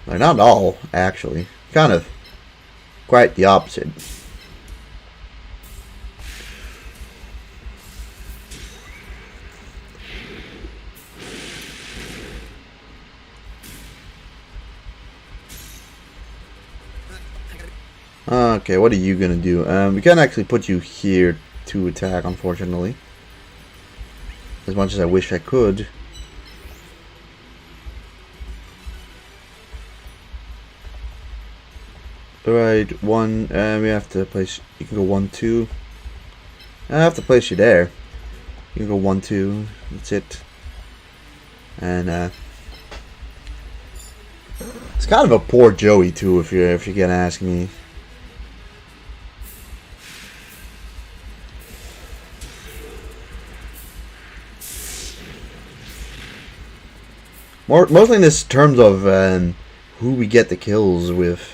Like, not at all, actually. Kind of quite the opposite. Okay, what are you gonna do? We can't actually put you here to attack, unfortunately. As much as I wish I could. Alright, 1, we have to place, you can go 1, 2. I have to place you there. You can go 1, 2, that's it. And, it's kind of a poor Joey too, if you're gonna ask me. Mostly in this terms of who we get the kills with.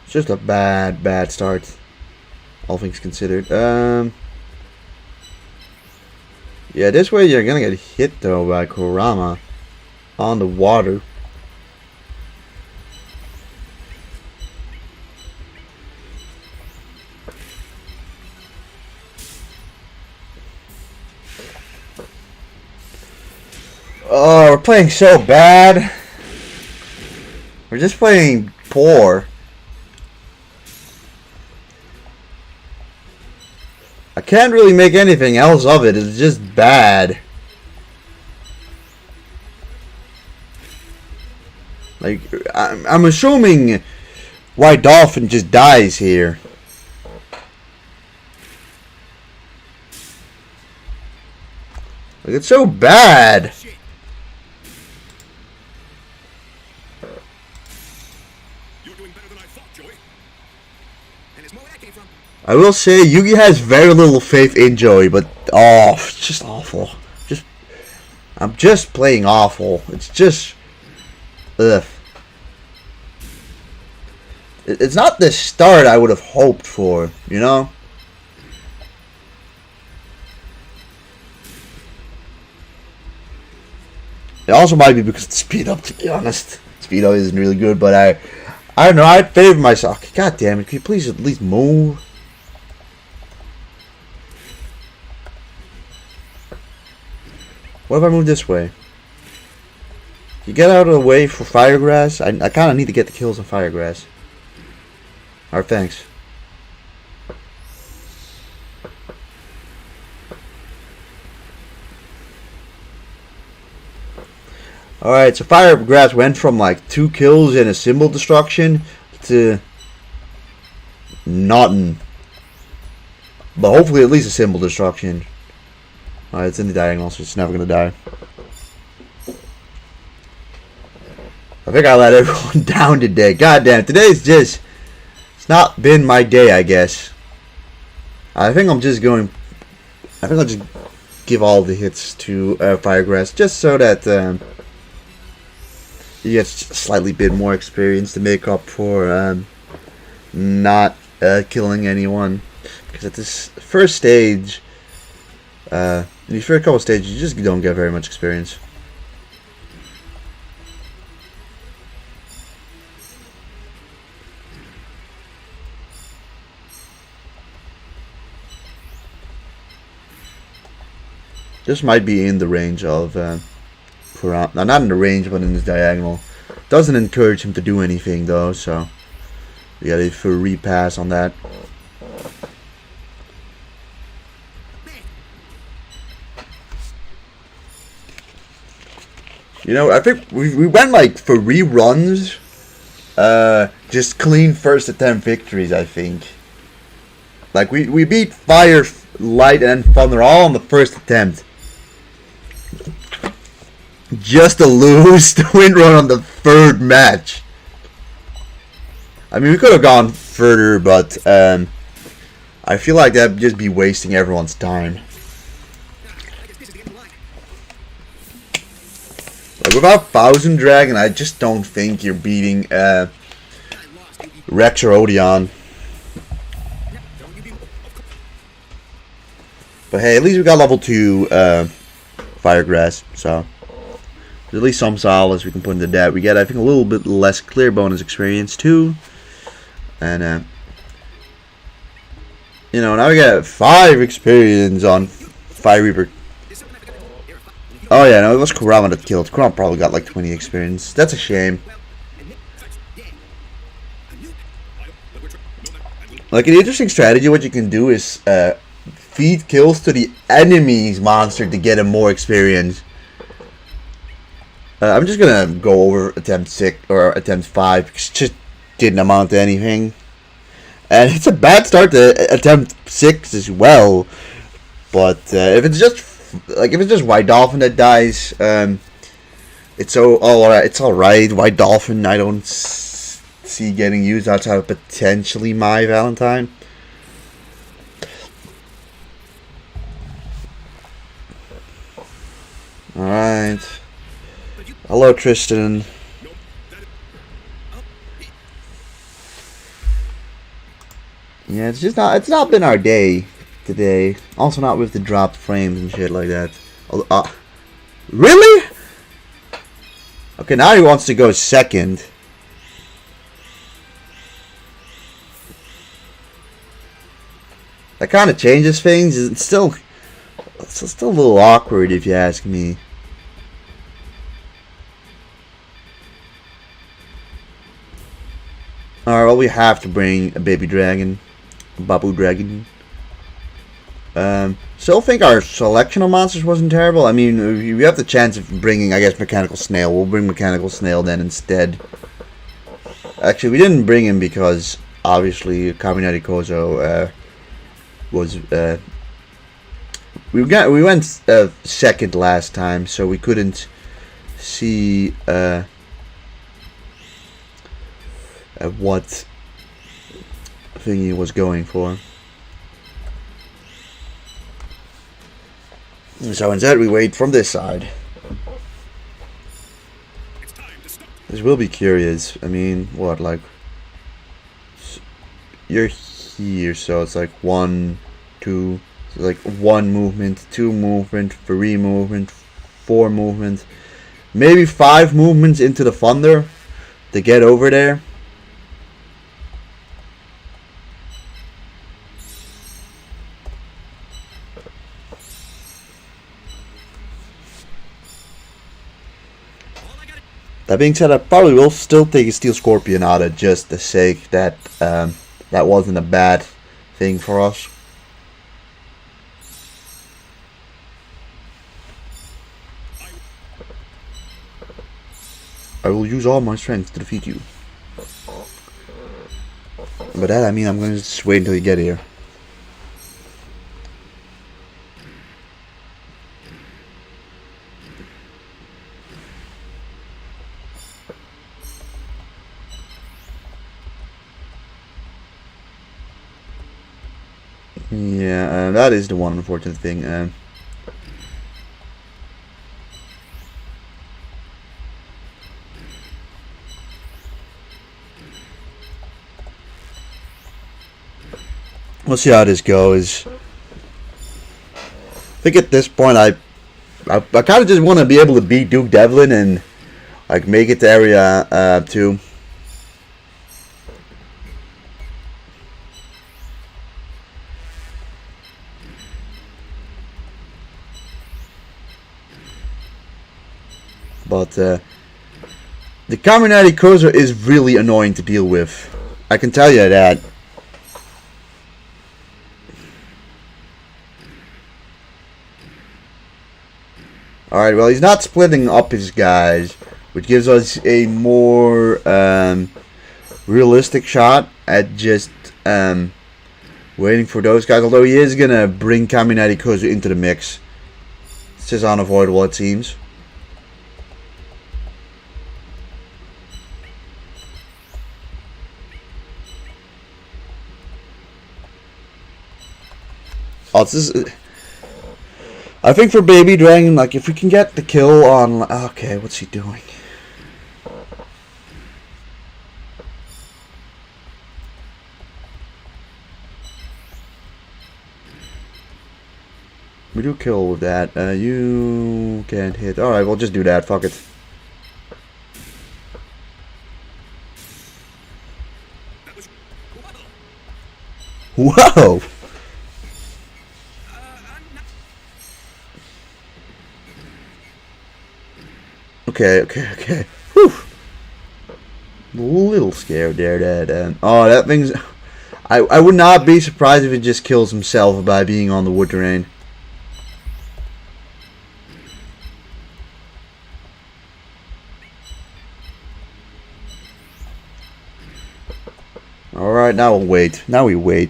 It's just a bad start, all things considered. Yeah, this way you're gonna get hit though by Kurama on the water. Oh, we're playing so bad. We're just playing poor. I can't really make anything else of it. It's just bad. Like, I'm assuming White Dolphin just dies here. Like, it's so bad. You're doing better than I thought, Joey. And it's more where that came from. I will say Yugi has very little faith in Joey, but oh, it's just awful. I'm just playing awful. It's just ugh. It's not the start I would have hoped for, you know? It also might be because of the speed up, to be honest. Speed up isn't really good, but I don't know, I'd favor myself. Okay, God damn it, can you please at least move? What if I move this way? You get out of the way for firegrass? I kind of need to get the kills on firegrass. Alright, thanks. Alright, so firegrass went from like 2 kills and a symbol destruction to nothing. But hopefully at least a symbol destruction. Alright, it's in the diagonal, so it's never gonna die. I think I let everyone down today. God damn, today's just... It's not been my day, I guess. I think I'll just give all the hits to firegrass, just so that you get slightly bit more experience to make up for not killing anyone. Because at this first stage, in these first couple stages, you just don't get very much experience. This might be in the range of not in the range, but in his diagonal. Doesn't encourage him to do anything though, so we got a free pass on that. You know, I think we went like for reruns, just clean first attempt victories. I think, like we beat Fire, Light, and Thunder all on the first attempt. Just to lose the win run on the third match. I mean, we could have gone further, but I feel like that'd just be wasting everyone's time. Like, without Thousand Dragon, I just don't think you're beating Rex or Odeon. But hey, at least we got level 2 Firegrass, so there's at least some solace we can put into that. We get, I think, a little bit less clear bonus experience too, and you know, now we got 5 experience on Fire Reaper. Oh yeah, no, it was Kurama that killed. Kurama probably got like 20 experience. That's a shame. Like, an interesting strategy, what you can do is feed kills to the enemy's monster to get him more experience. I'm just gonna go over attempt 6 or attempt 5 because it just didn't amount to anything. And it's a bad start to attempt 6 as well. But if it's just White Dolphin that dies, it's alright. It's alright. White Dolphin, I don't see getting used outside of potentially my Valentine. Alright. Hello, Tristan. Yeah, it's not been our day today. Also not with the dropped frames and shit like that. Really? Okay, now he wants to go second. That kind of changes things. It's still a little awkward if you ask me. Alright, well, we have to bring a baby dragon. A Babu dragon. Still think our selection of monsters wasn't terrible. I mean, we have the chance of bringing, I guess, Mechanical Snail. We'll bring Mechanical Snail then instead. Actually, we didn't bring him because, obviously, Kaminari Kozo was... We went second last time, so we couldn't see... what thing he was going for. So instead we wait from this side. This will be curious. I mean, what, like... You're here, so it's like 1, 2... So like 1 movement, 2 movement, 3 movement, 4 movement. maybe 5 movements into the thunder to get over there. That being said, I probably will still take a Steel Scorpion out of just the sake that that wasn't a bad thing for us. I will use all my strength to defeat you. By that I mean I'm going to just wait until you get here. Yeah, that is the one unfortunate thing. We'll see how this goes. I think at this point I kind of just want to be able to beat Duke Devlin and like make it to area 2. But the Kaminari Cruiser is really annoying to deal with. I can tell you that. Alright, well, he's not splitting up his guys, which gives us a more realistic shot at just waiting for those guys. Although he is going to bring Kaminari Kozu into the mix. It's just unavoidable, it seems. Oh, this is... I think for Baby Dragon, like, if we can get the kill on... Okay, what's he doing? We do kill with that. You can't hit. Alright, we'll just do that. Fuck it. Whoa! Okay. Whew. A little scared there, Dad. Oh, that thing's... I would not be surprised if it just kills himself by being on the wood terrain. Alright, now we'll wait. Now we wait.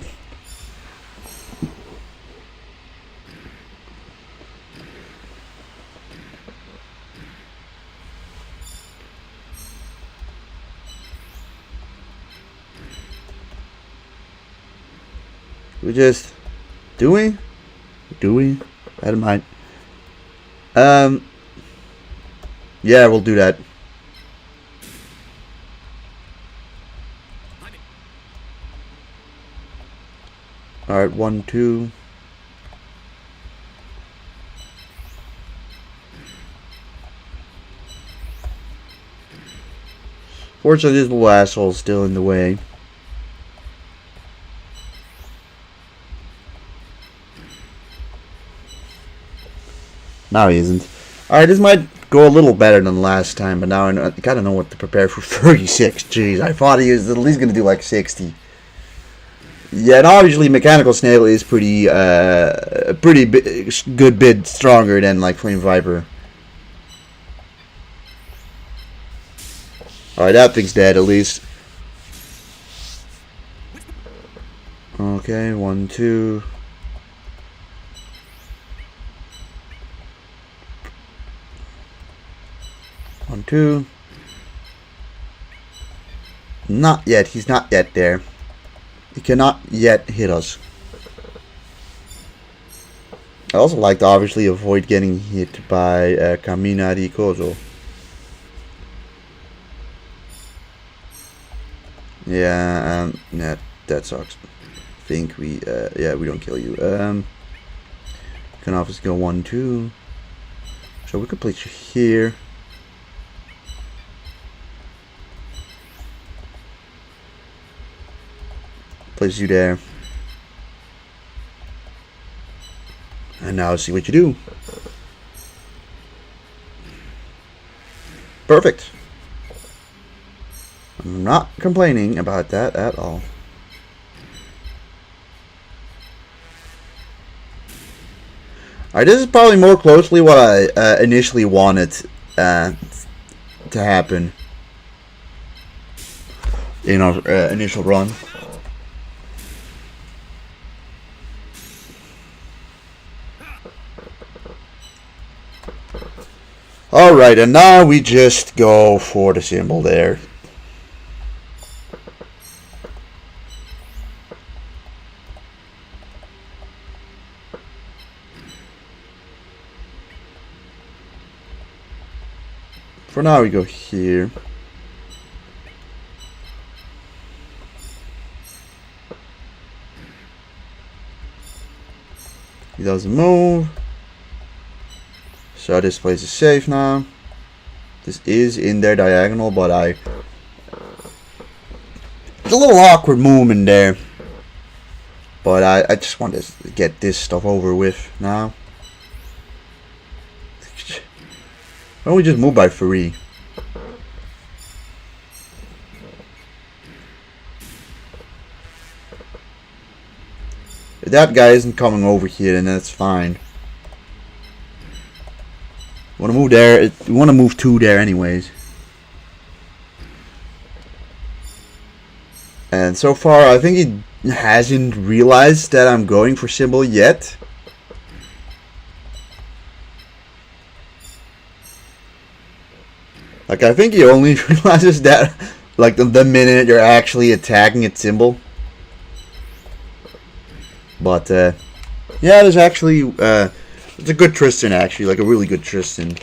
We just doing? I don't mind. Yeah, we'll do that. Alright, 1, 2. Fortunately, this little asshole's still in the way. Now he isn't. Alright, this might go a little better than last time, but now I kind of know what to prepare for 36. Jeez, I thought he was at least going to do like 60. Yeah, and obviously Mechanical Snail is pretty good bit stronger than like Flame Viper. Alright, that thing's dead at least. Okay, 1, 2. One, 2. Not yet. He's not yet there. He cannot yet hit us. I also like to obviously avoid getting hit by Kaminari Kozo. Yeah, that sucks. I think we, yeah, we don't kill you. Can obviously go 1, 2. So we could place you here. Place you there. And now see what you do. Perfect. I'm not complaining about that at all. Alright, this is probably more closely what I initially wanted to happen in our initial run. Alright, and now we just go for the symbol there. For now we go here. He doesn't move. So this place is safe now. This is in their diagonal, but it's a little awkward movement there. But I just want to get this stuff over with now. Why don't we just move by 3? If that guy isn't coming over here, then that's fine. Want to move there? We want to move 2 there, anyways. And so far, I think he hasn't realized that I'm going for symbol yet. Like, I think he only realizes that, like, the minute you're actually attacking its symbol. But, yeah, there's actually, it's a good Tristan, actually, like a really good Tristan.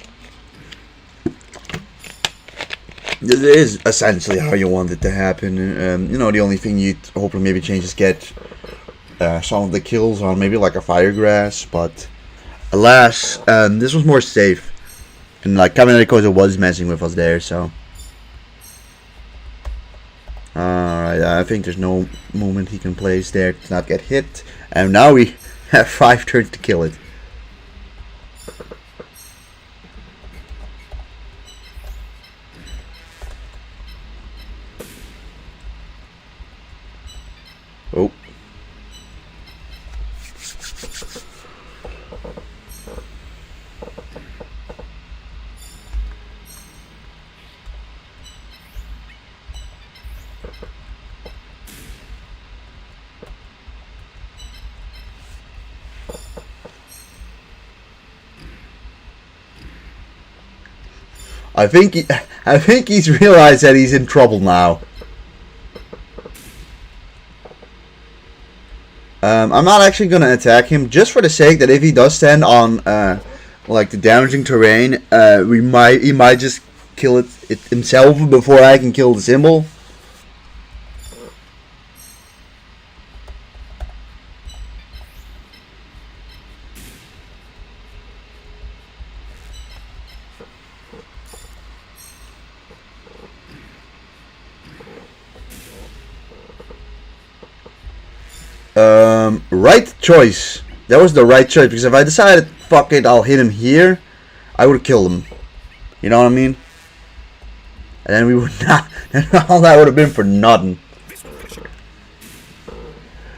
This is essentially how you want it to happen. You know, the only thing you'd hopefully maybe change is get some of the kills on maybe like a Firegrass, but alas, this was more safe. And like Kaminari was messing with us there, so. Alright, I think there's no movement he can place there to not get hit. And now we have 5 turns to kill it. Oh. I think he's realized that he's in trouble now. I'm not actually gonna attack him just for the sake that if he does stand on like the damaging terrain, he might just kill it himself before I can kill the symbol. Right choice. That was the right choice, because if I decided, fuck it, I'll hit him here, I would have killed him. You know what I mean? And then we would not, all that would have been for nothing.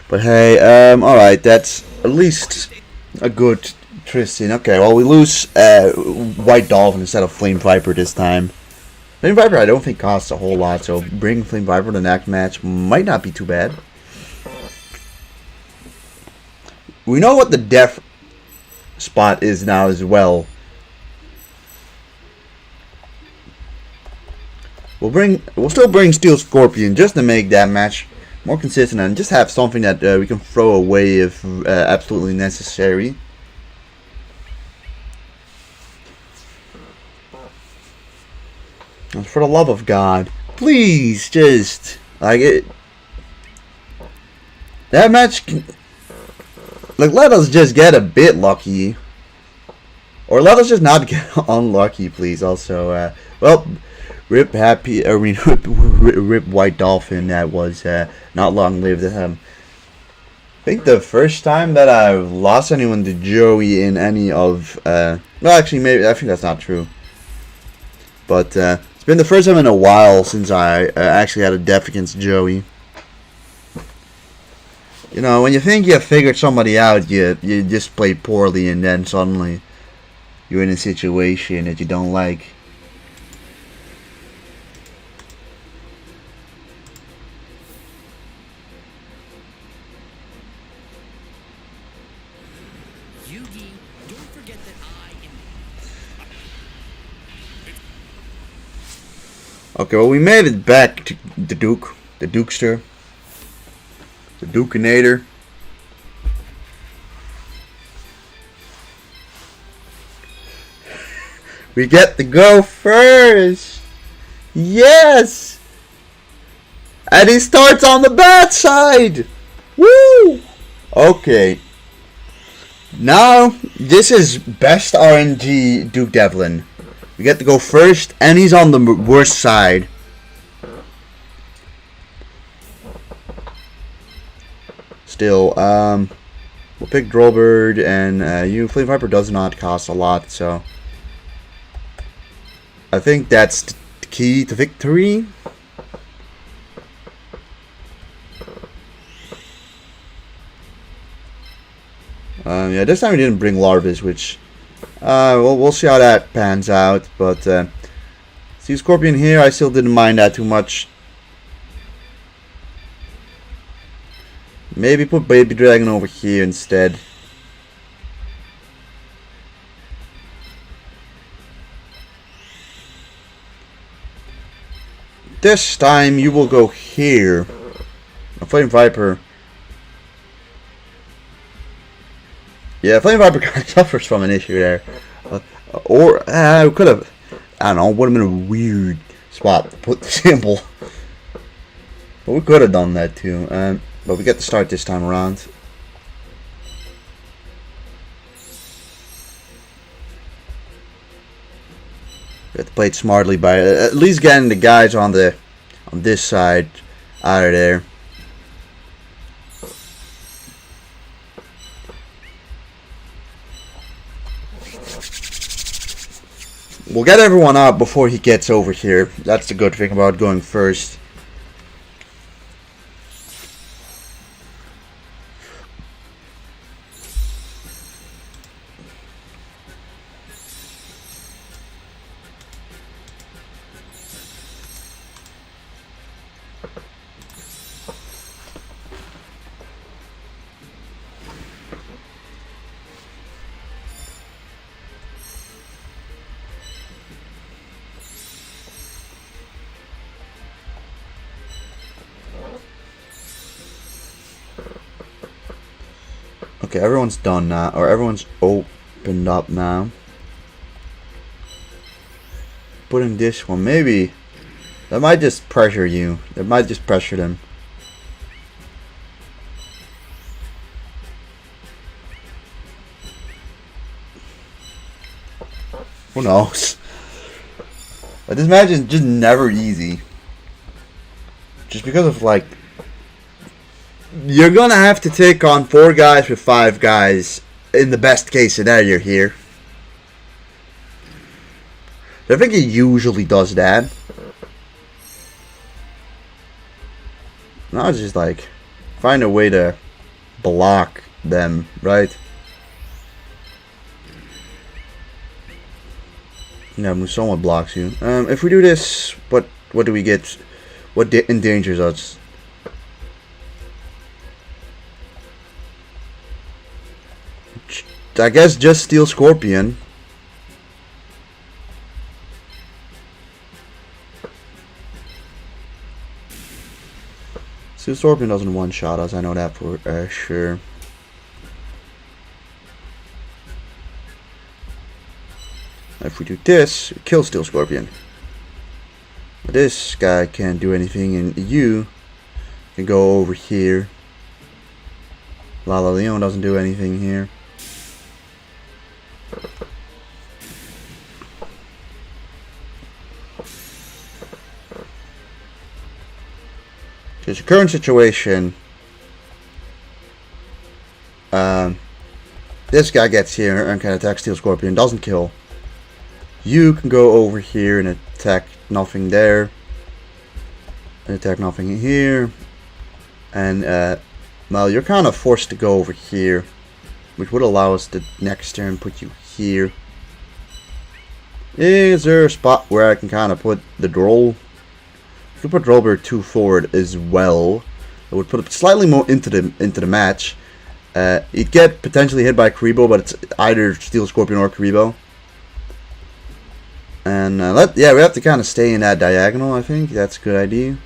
But hey, alright, that's at least a good Tristan. Okay, well, we lose White Dolphin instead of Flame Viper this time. Flame Viper I don't think costs a whole lot, so bringing Flame Viper to the next match might not be too bad. We know what the death spot is now as well. We'll still bring Steel Scorpion just to make that match more consistent and just have something that we can throw away if absolutely necessary. And for the love of God, please just like it. That match can. Like, let us just get a bit lucky. Or let us just not get unlucky, please, also. Well, Rip Happy, I mean, rip White Dolphin. That was not long lived. I think the first time that I've lost anyone to Joey in any of, well, actually, maybe I think that's not true. But it's been the first time in a while since I actually had a death against Joey. You know, when you think you figured somebody out, you just play poorly, and then suddenly you're in a situation that you don't like. Yugi, don't forget that I am. Okay, well, we made it back to the Dukester, the Dukinator. We get to go first! Yes! And he starts on the bad side! Woo! Okay. Now, this is best RNG Duke Devlin. We get to go first, and he's on the worst side. Still, we'll pick Drollbird, and you Flame Viper does not cost a lot, so I think that's the key to victory. Yeah, this time we didn't bring Larvis, which we'll see how that pans out. But see Scorpion here, I still didn't mind that too much. Maybe put Baby Dragon over here instead. This time you will go here. A Flame Viper. Yeah, Flame Viper kind of suffers from an issue there. Or I could have, I don't know, would have been a weird spot to put the symbol. But we could have done that too. But we get to start this time around. We have to play it smartly by at least getting the guys on this side out of there. We'll get everyone out before he gets over here. That's the good thing about going first. Okay, everyone's done now, or everyone's opened up now. Putting this one, maybe that might just pressure you. That might just pressure them. Who knows? But this match is just never easy. Just because of like, you're gonna have to take on 4 guys with 5 guys in the best case scenario here. I think he usually does that. Now it's just like find a way to block them, right? Yeah, Musoma blocks you. If we do this, what do we get? What endangers us? I guess just Steel Scorpion. Steel Scorpion doesn't one-shot us, I know that for sure. If we do this, kill Steel Scorpion. But this guy can't do anything, and you can go over here. Lala Leon doesn't do anything here. Because your current situation, this guy gets here and can attack Steel Scorpion, doesn't kill. You can go over here and attack nothing there. And attack nothing here. And, well, you're kind of forced to go over here. Which would allow us to next turn put you here. Is there a spot where I can kind of put the Droll? I could put Drollbear 2 forward as well. I would put it slightly more into the match. He'd get potentially hit by Kuriboh, but it's either Steel Scorpion or Kuriboh. And yeah, we have to kind of stay in that diagonal. I think that's a good idea.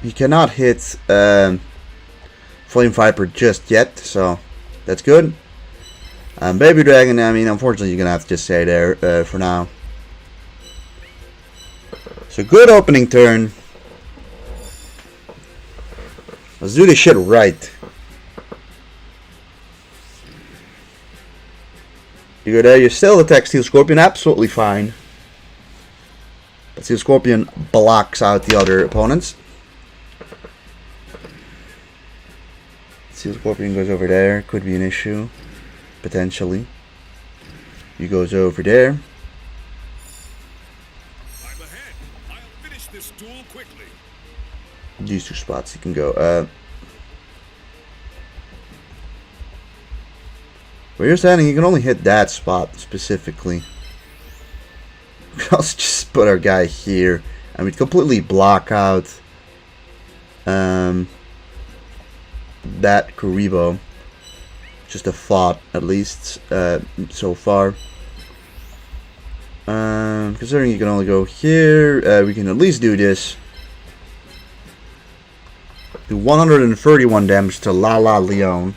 He cannot hit Flame Viper just yet, so that's good. Baby Dragon, I mean, unfortunately, you're gonna have to just stay there for now. So good opening turn. Let's do this shit right. You go there, you still attack Steel Scorpion, absolutely fine. But Steel Scorpion blocks out the other opponents. Steel Scorpion goes over there, could be an issue. Potentially. He goes over there. I'm ahead. I'll finish this duel quickly. These two spots he can go. Where you're standing, you can only hit that spot specifically. Let's just put our guy here. I mean, completely block out that Kuriboh. Just a thought, at least, so far. Considering you can only go here, we can at least do this. Do 131 damage to La La Leon.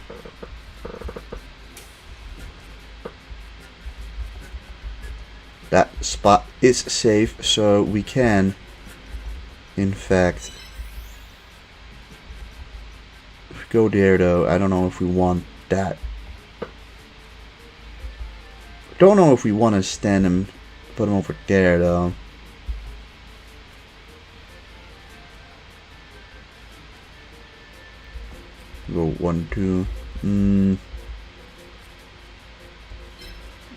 That spot is safe, so we can, in fact, go there. Though I don't know if we want that. Don't know if we want to stand him, put him over there though. Go 1, 2.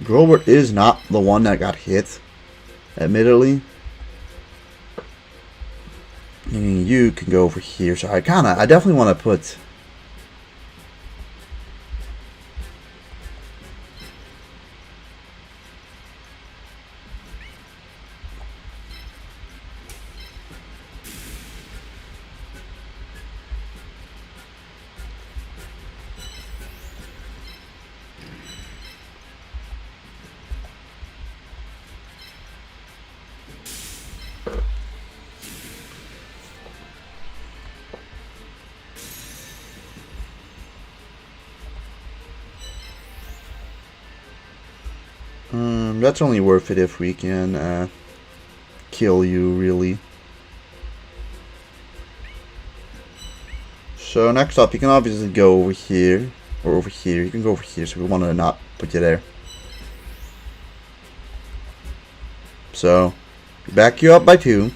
Grover is not the one that got hit, admittedly. And you can go over here, so I definitely want to put. That's only worth it if we can kill you, really. So next up, you can obviously go over here, or over here. You can go over here, so we want to not put you there. So, back you up by 2. And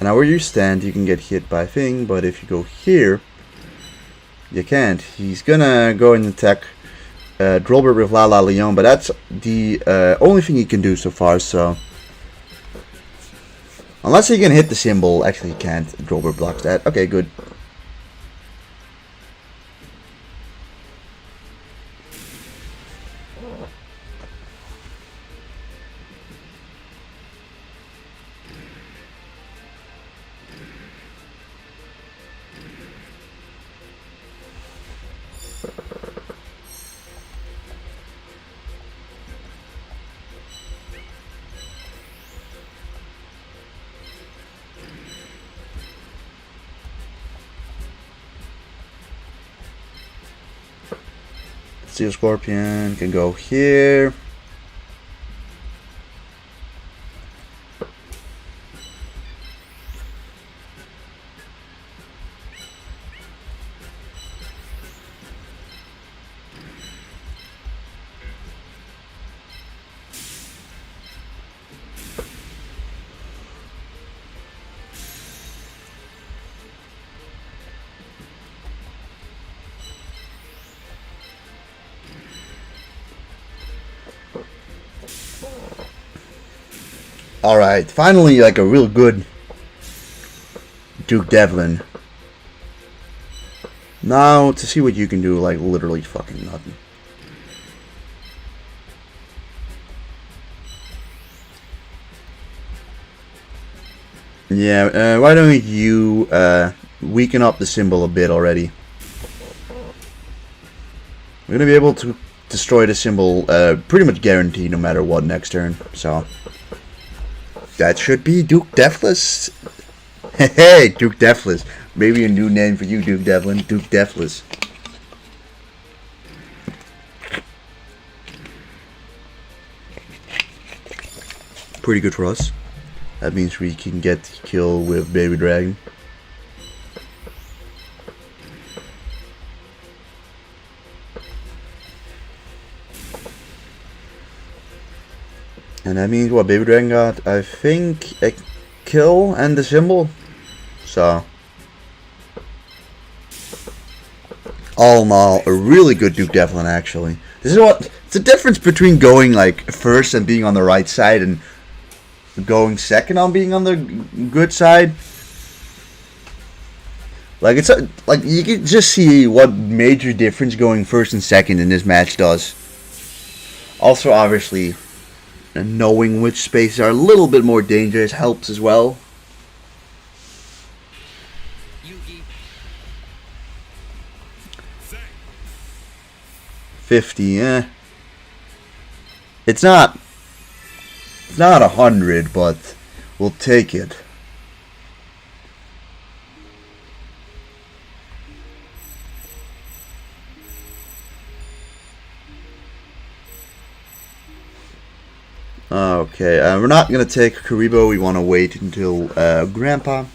now where you stand, you can get hit by a thing, but if you go here, you can't. He's gonna go and attack Drollbear with La La Leon, but that's the only thing he can do so far, so. Unless he can hit the symbol, actually he can't. Drollbear blocks that. Okay, good. Steel Scorpion can go here. Alright, finally like a real good Duke Devlin. Now to see what you can do, like literally fucking nothing. Yeah, why don't you weaken up the symbol a bit already? We're gonna be able to destroy the symbol pretty much guaranteed no matter what next turn, so that should be Duke Deathless. Hey, Duke Deathless. Maybe a new name for you, Duke Devlin. Duke Deathless. Pretty good for us. That means we can get the kill with Baby Dragon. And that means what Baby Dragon got, I think, a kill and the symbol. So, all in all, a really good Duke Devlin actually. This is what, it's the difference between going like first and being on the right side and going second on being on the good side. Like it's like you can just see what major difference going first and second in this match does. Also, obviously, knowing which spaces are a little bit more dangerous helps as well. 50, it's not 100, but we'll take it. Okay, we're not gonna take Kuriboh. We want to wait until Grandpa,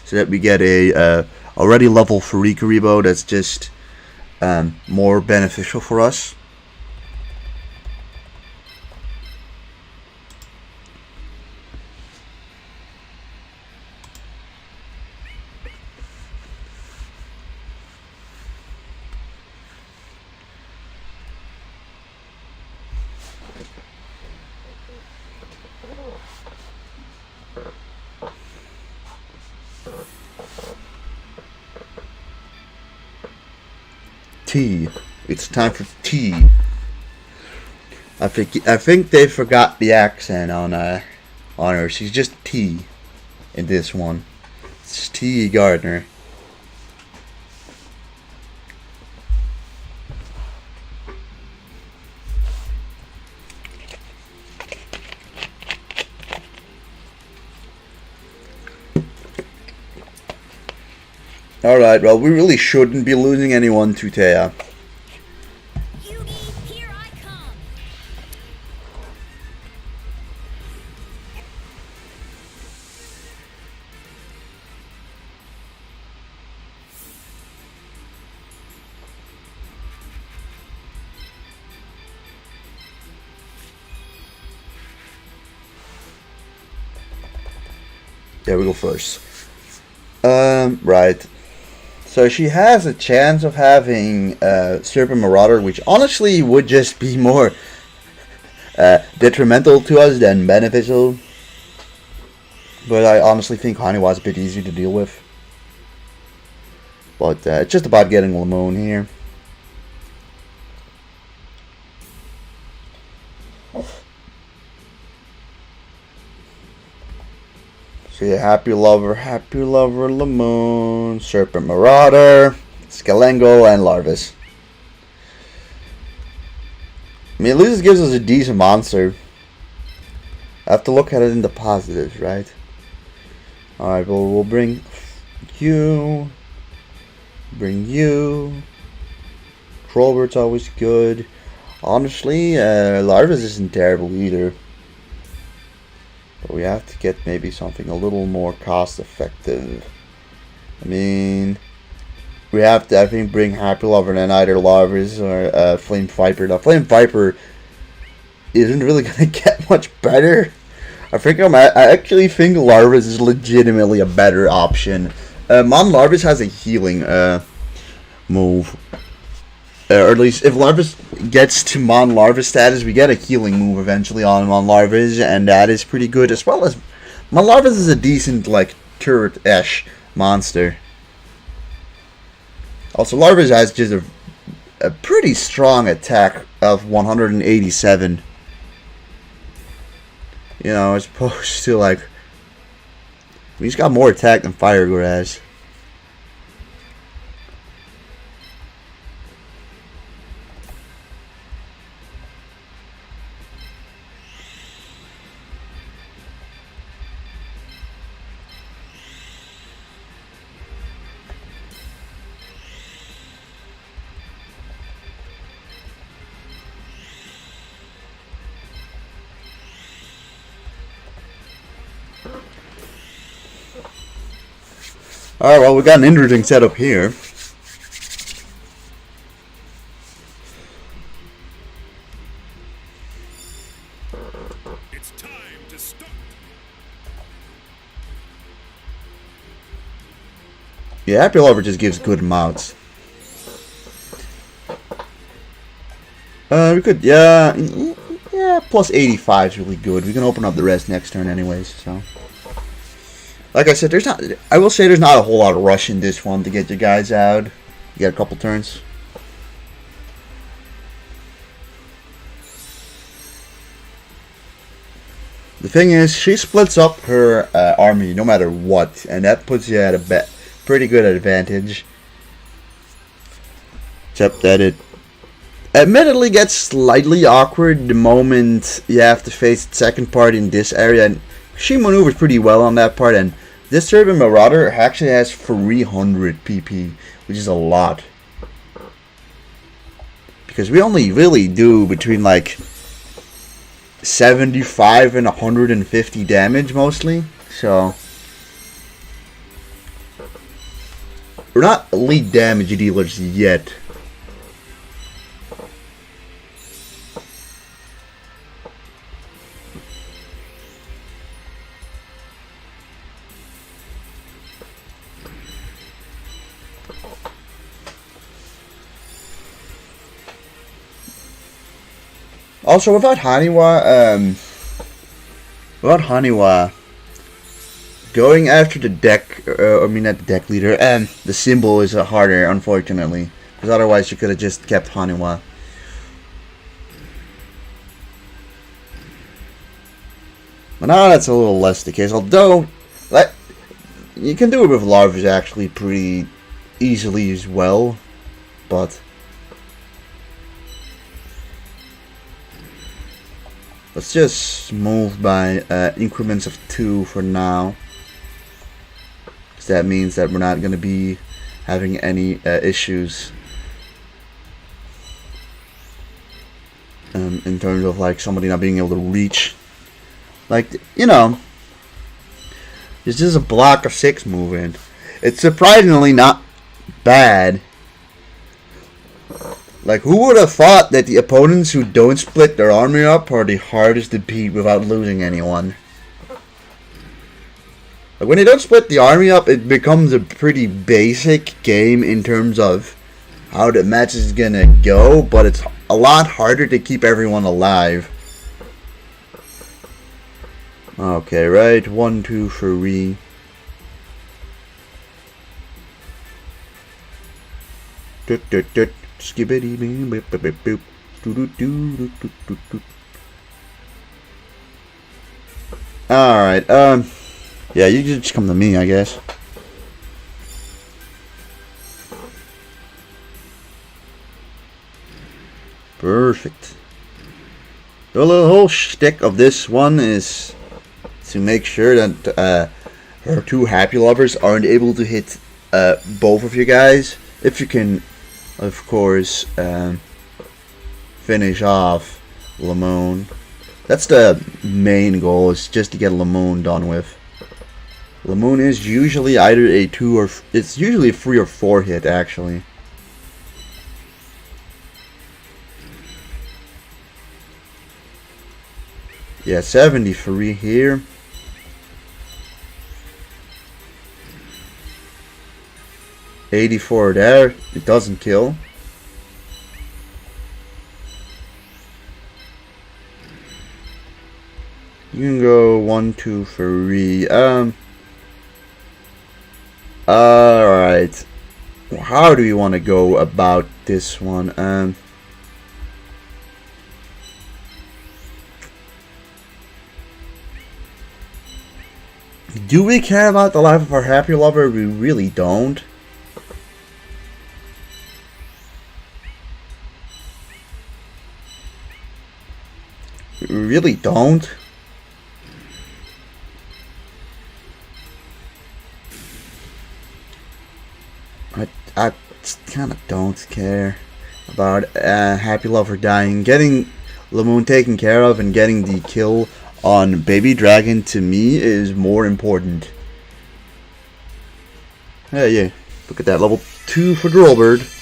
so that we get a already level 3 Kuriboh. That's just more beneficial for us. Tea. It's time for tea. I think they forgot the accent on her. She's just T in this one. It's T Gardner. Alright, well, we really shouldn't be losing anyone to Taya. Here I come. There we go first. Right. So she has a chance of having Serpent Marauder, which honestly would just be more detrimental to us than beneficial. But I honestly think Haniwa's a bit easier to deal with. But it's just about getting Lamone here. So yeah, Happy Lover, Lamone, Serpent Marauder, Scalengo, and Larvis. I mean, at least it gives us a decent monster. I have to look at it in the positives, right? Alright, well, we'll bring you. Trollbird's always good. Honestly, Larvis isn't terrible either. But we have to get maybe something a little more cost effective. I mean, we have to, I think, bring Happy Lover and then either Larvis or Flame Viper. Now, Flame Viper isn't really going to get much better. I actually think Larvis is legitimately a better option. Mon Larvis has a healing move. or at least if Larvis gets to Mon Larva status, we get a healing move eventually on Mon Larvas, and that is pretty good. As well as Mon Larvas is a decent like turret-ish monster. Also, Larvas has just a pretty strong attack of 187. You know, as opposed to like, he's got more attack than Fire has. Alright, well, we got an interesting setup here. It's time to start. Yeah, Happy Lover just gives good amounts. We could, yeah, plus 85 is really good. We can open up the rest next turn anyways, so. Like I said, I will say there's not a whole lot of rush in this one to get your guys out. You got a couple turns. The thing is, she splits up her army no matter what, and that puts you at a pretty good advantage. Except that it admittedly gets slightly awkward the moment you have to face the second part in this area. And she maneuvers pretty well on that part, and this Serbian Marauder actually has 300 PP, which is a lot. Because we only really do between like 75 and 150 damage mostly, so we're not elite damage dealers yet. Also, without Haniwa, going after the deck, I mean not the deck leader, and the symbol is harder, unfortunately. Because otherwise you could have just kept Haniwa. But now that's a little less the case, although, you can do it with larvas actually pretty easily as well, but let's just move by increments of 2 for now. Because that means that we're not going to be having any issues in terms of like somebody not being able to reach. Like, you know, it's just a block of 6 moving. It's surprisingly not bad. Like, who would have thought that the opponents who don't split their army up are the hardest to beat without losing anyone? Like, when they don't split the army up, it becomes a pretty basic game in terms of how the match is gonna go, but it's a lot harder to keep everyone alive. Okay, right, 1, 2, 3. Skibbity bing boop boop boop boop doo doo doo doo doo doo doo. Alright, yeah, you just come to me, I guess. Perfect. The whole shtick of this one is to make sure that her 2 happy lovers aren't able to hit both of you guys. If you can, of course, finish off Lamone. That's the main goal, is just to get Lamone done with. Lamone is usually either a 2 or it's usually a 3 or 4 hit actually. Yeah, 73 here. 84 there. It doesn't kill. You can go 1, 2, 3. Alright. How do you want to go about this one? Do we care about the life of our happy lover? We really don't. We really don't. I just kind of don't care about happy lover dying. Getting Lamoon taken care of and getting the kill on Baby Dragon to me is more important. Yeah. Look at that, level 2 for Drillbird.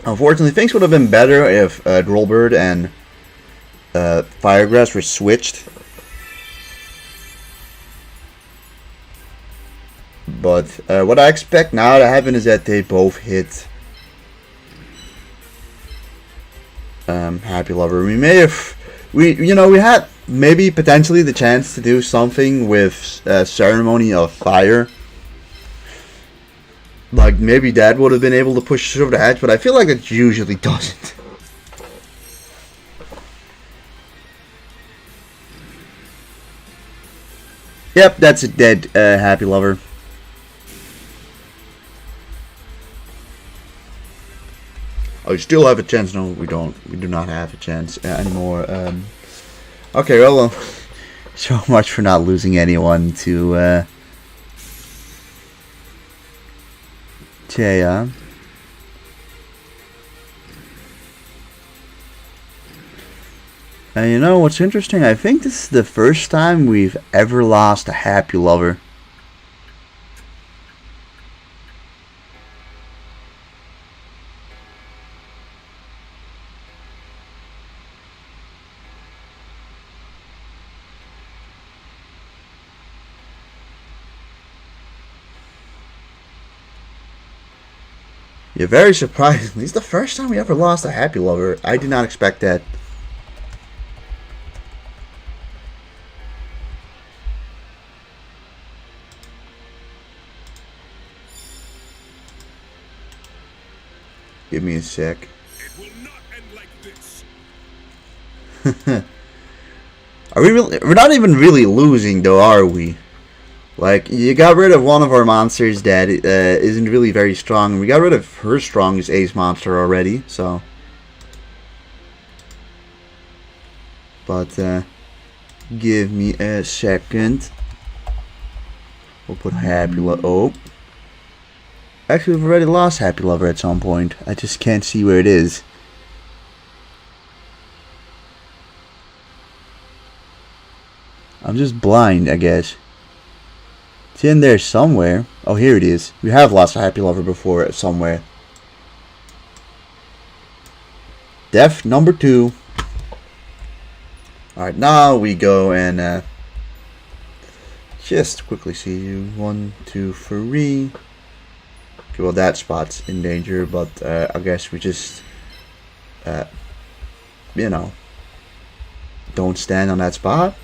Unfortunately, things would have been better if Drillbird and Firegrass were switched. But what I expect now to happen is that they both hit Happy Lover. We may have, we had maybe potentially the chance to do something with Ceremony of Fire. Like, maybe that would have been able to push us over the edge, but I feel like it usually doesn't. Yep, that's a dead Happy Lover. Oh, you still have a chance. No, we don't. We do not have a chance anymore. Okay, well, so much for not losing anyone to Taya. And you know what's interesting? I think this is the first time we've ever lost a happy lover. You're very surprised. This is the first time we ever lost a happy lover. I did not expect that. Give me a sec. It will not end like this. Are we really? We're not even really losing, though, are we? Like, you got rid of one of our monsters that isn't really very strong. We got rid of her strongest ace monster already, so. But, give me a second. We'll put Happy Lover. Oh. Actually, we've already lost Happy Lover at some point. I just can't see where it is. I'm just blind, I guess. It's in there somewhere. Oh, here it is. We have lost a happy lover before somewhere. Death number 2. Alright, now we go and just quickly see you. 1, 2, 3. Okay, well, that spot's in danger, but I guess we just, you know, don't stand on that spot.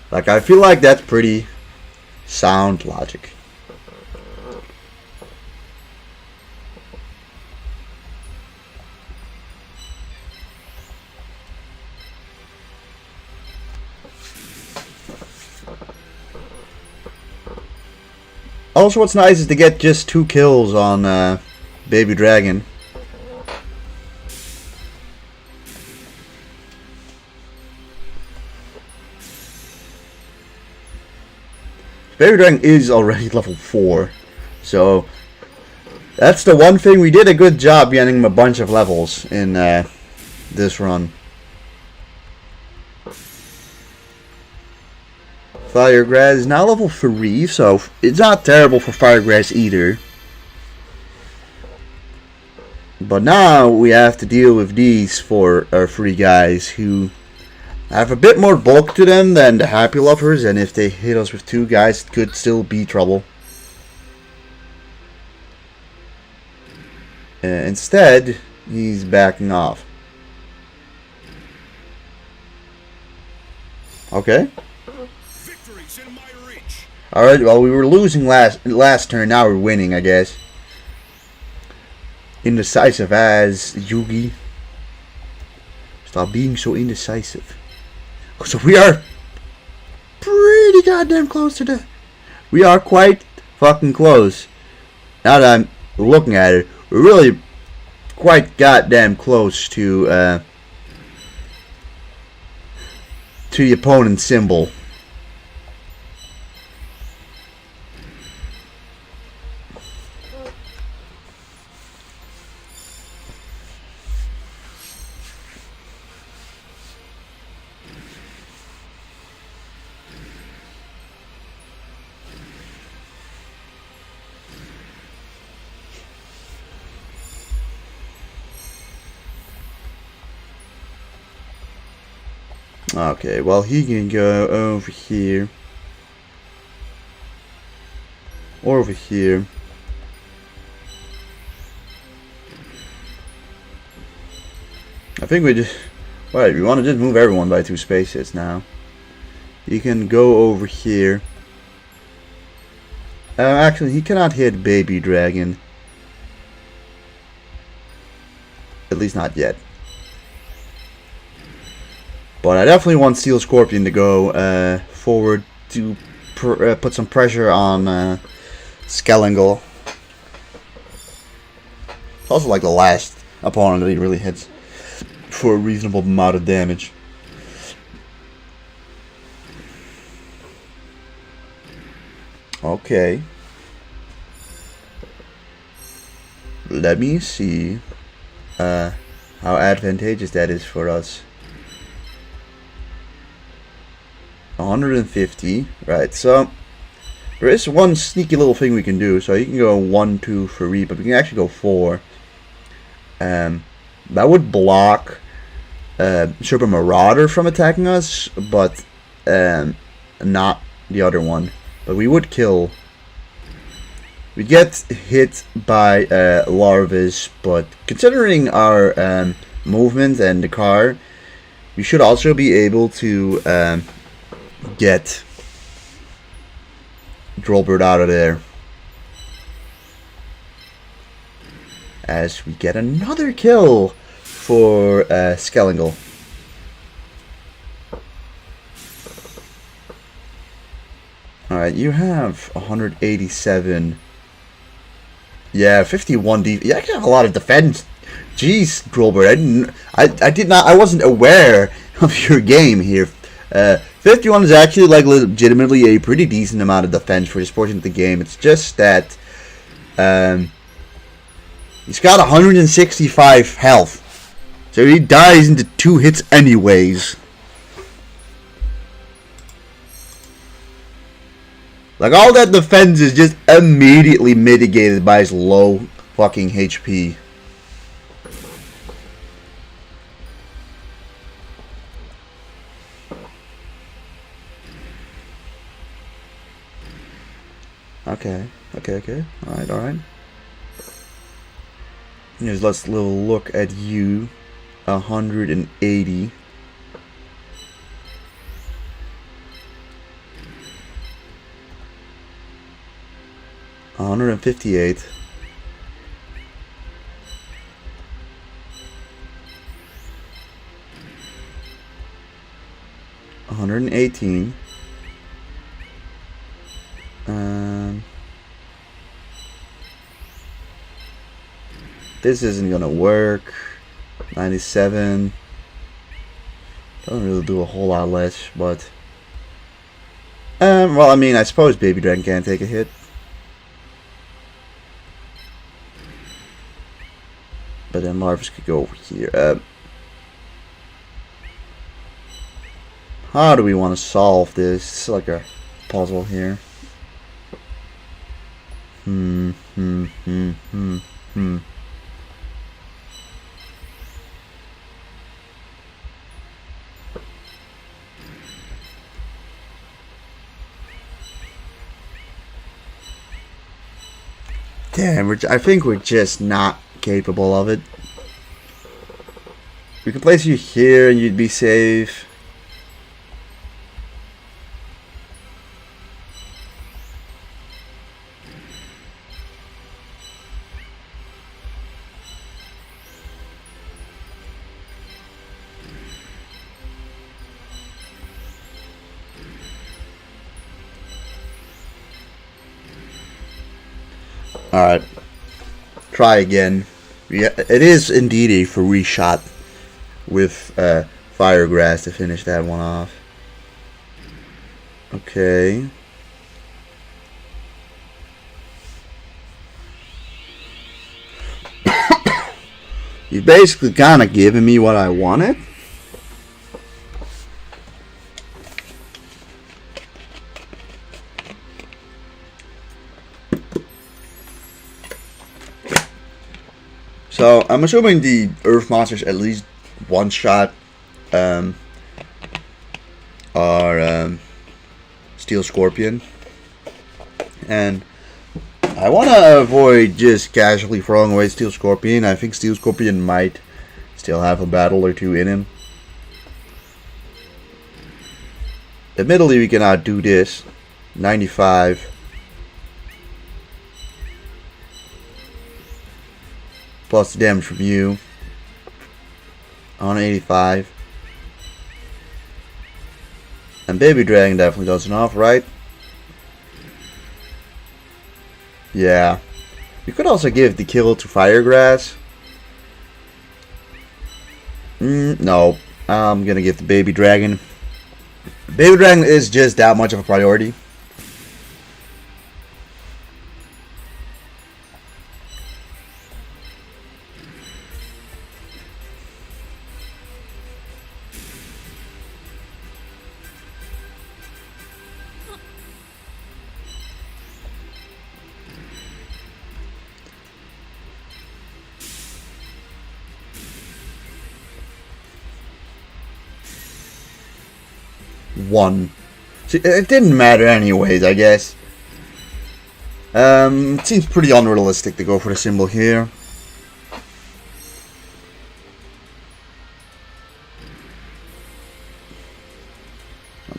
Like, I feel like that's pretty sound logic. Also, what's nice is to get just 2 kills on Baby Dragon. Baby Dragon is already level 4, so that's the one thing we did a good job getting him a bunch of levels in this run. Firegrass is now level 3, so it's not terrible for Firegrass either. But now we have to deal with these 4 or 3 guys who have a bit more bulk to them than the Happy Lovers, and if they hit us with 2 guys, it could still be trouble. Instead, he's backing off. Okay. Victory's in my reach. Alright, well, we were losing last turn, now we're winning, I guess. Indecisive as Yugi. Stop being so indecisive. So we are pretty goddamn close to the... We are quite fucking close. Now that I'm looking at it, we're really quite goddamn close to the opponent's symbol. Okay, well, he can go over here. Or over here. I think we just... Right, we want to just move everyone by 2 spaces now. He can go over here. Actually, he cannot hit Baby Dragon. At least not yet. But I definitely want Steel Scorpion to go forward to put some pressure on Skellingle. It's also like the last opponent that he really hits for a reasonable amount of damage. Okay. Let me see how advantageous that is for us. 150, right, so there is one sneaky little thing we can do. So you can go 1, 2, 3, but we can actually go 4. That would block Super Marauder from attacking us, but not the other one. But we would kill. We get hit by Larvis, but considering our movement and the car, we should also be able to get Drolbert out of there. As we get another kill for Skellingle. Alright, you have 187. Yeah, 51 defense. Yeah, I have a lot of defense. Jeez, Drolbert, I wasn't aware of your game here. 51 is actually like legitimately a pretty decent amount of defense for this portion of the game. It's just that he's got 165 health, so he dies into 2 hits anyways. Like, all that defense is just immediately mitigated by his low fucking HP. Okay. Alright. Here's let's little look at you. 180. $158. $118. This isn't gonna work. 97. Doesn't really do a whole lot less, but well, I mean, I suppose Baby Dragon can take a hit. But then Marvis could go over here. How do we want to solve this? It's like a puzzle here. Damn, I think we're just not capable of it. We could place you here and you'd be safe. Alright. Try again. Yeah, it is indeed a free shot with fire grass to finish that one off. Okay. You've basically kind of given me what I wanted. So I'm assuming the earth monsters at least one shot are Steel Scorpion, and I want to avoid just casually throwing away Steel Scorpion. I think Steel Scorpion might still have a battle or two in him. Admittedly, we cannot do this. 95. Plus the damage from you. 185. And Baby Dragon definitely does enough, right? Yeah. You could also give the kill to Firegrass. No. I'm gonna give the Baby Dragon. Baby Dragon is just that much of a priority. One. See, it didn't matter anyways, I guess. It seems pretty unrealistic to go for the symbol here.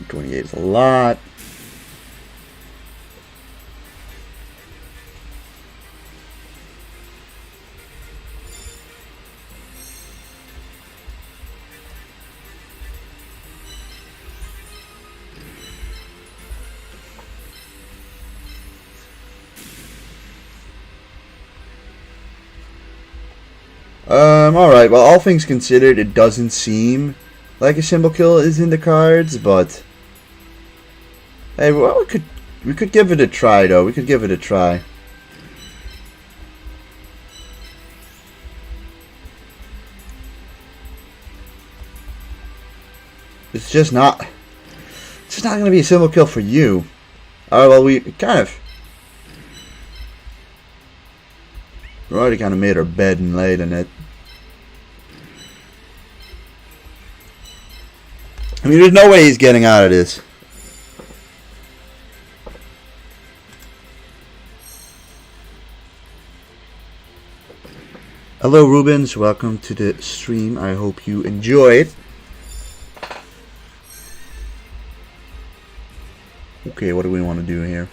$128 is a lot. Alright, well, all things considered, it doesn't seem like a symbol kill is in the cards, but hey, well, we could give it a try, though. We could give it a try. It's just not going to be a symbol kill for you. Alright, well, we already kind of made our bed and laid in it. I mean, there's no way he's getting out of this. Hello, Rubens. Welcome to the stream. I hope you enjoy it. Okay, what do we want to do here?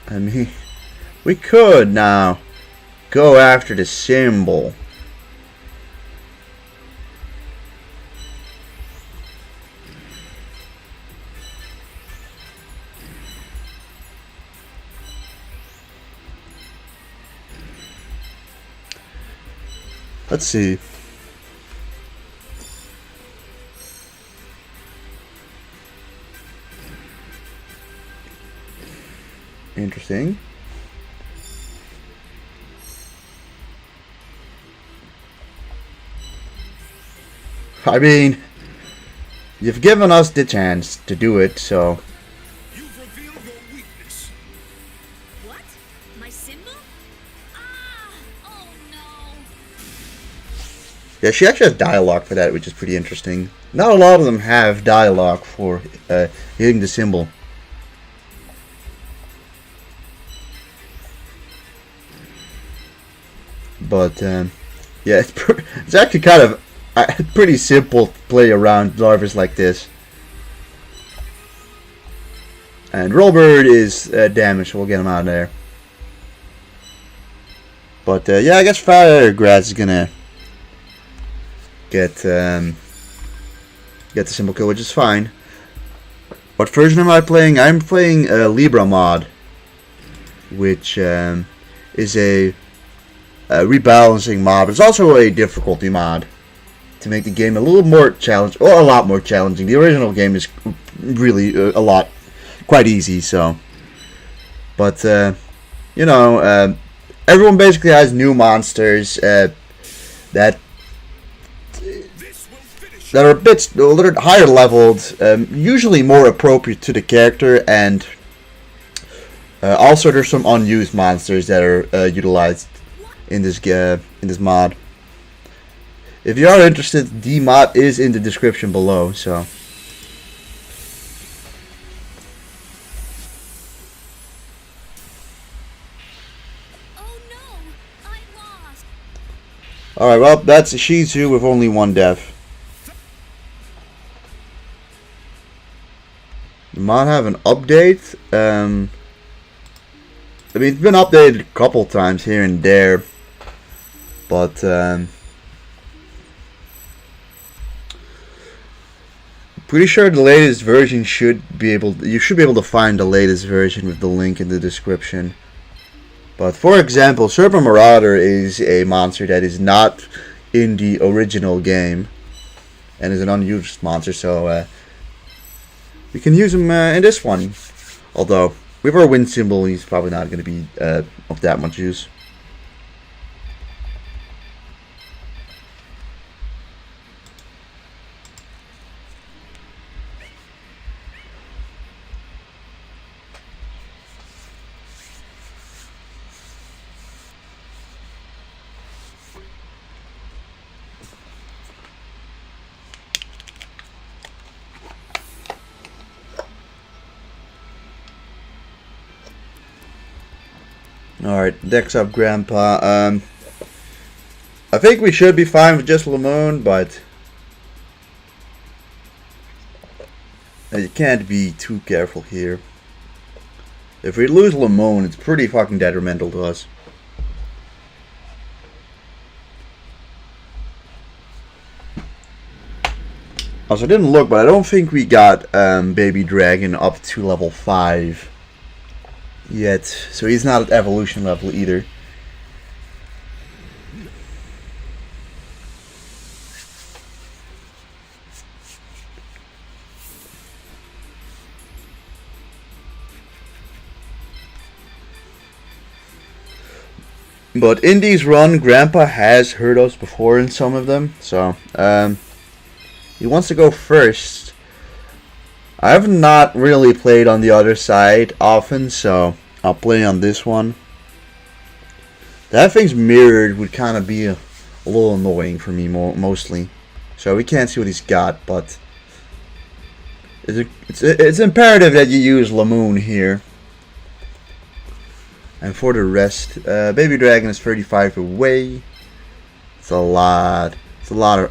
I mean, we could now go after the symbol. Let's see. Interesting. I mean, you've given us the chance to do it, so. You've revealed your weakness. What? My symbol? Ah! Oh no! Yeah, she actually has dialogue for that, which is pretty interesting. Not a lot of them have dialogue for hitting the symbol. But yeah, it's actually kind of pretty simple to play around larvas like this. And Rollbird is damaged, so we'll get him out of there. But yeah, I guess Firegrass is gonna get the simple kill, which is fine. What version am I playing? I'm playing Libra mod, which is a rebalancing mod. It's also a difficulty mod to make the game a little more challenging, or a lot more challenging. The original game is really quite easy. So, but you know, everyone basically has new monsters that are a little higher leveled, usually more appropriate to the character, and also there's some unused monsters that are utilized in this mod. If you are interested, the mod is in the description below. So. Oh no! I lost! Alright, well, that's a Shih Tzu with only one death. The mod have an update. I mean, it's been updated a couple times here and there, but pretty sure the latest version you should be able to find the latest version with the link in the description. But for example, Serpent Marauder is a monster that is not in the original game and is an unused monster, so we can use him in this one. Although with our wind symbol, he's probably not going to be of that much use. Alright, next up, Grandpa. I think we should be fine with just Lamone, but you can't be too careful here. If we lose Lamone, it's pretty fucking detrimental to us. Also, I didn't look, but I don't think we got Baby Dragon up to level 5 yet, so he's not at evolution level either. But in these run, Grandpa has hurt us before in some of them, so he wants to go first. I have not really played on the other side often, so I'll play on this one. That thing's mirrored would kind of be a little annoying for me mostly. So we can't see what he's got, but it's imperative that you use Lamoon here. And for the rest, Baby Dragon is 35 away. It's a lot.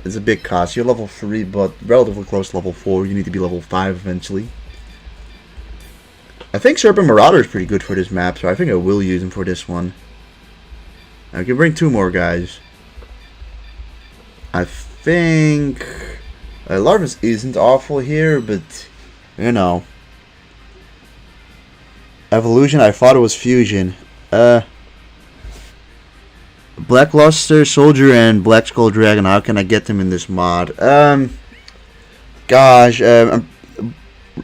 It's a big cost. You're level 3, but relatively close to level 4. You need to be level 5 eventually. I think Serpent Marauder is pretty good for this map, so I think I will use him for this one. I can bring 2 more guys. I think Larvis isn't awful here, but you know, evolution. I thought it was fusion. Blackluster Soldier and Black Skull Dragon. How can I get them in this mod?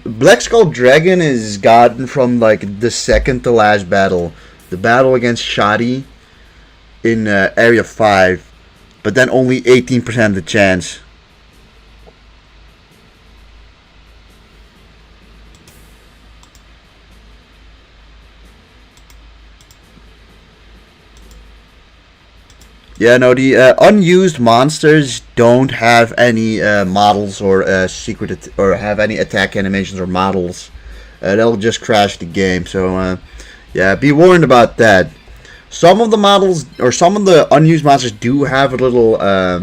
Black Skull Dragon is gotten from like the second to last battle, the battle against Shoddy in Area 5, but then only 18% of the chance. Yeah, no, the unused monsters don't have any models or or have any attack animations or models. They'll just crash the game. So, yeah, be warned about that. Some of the models, or some of the unused monsters do have a little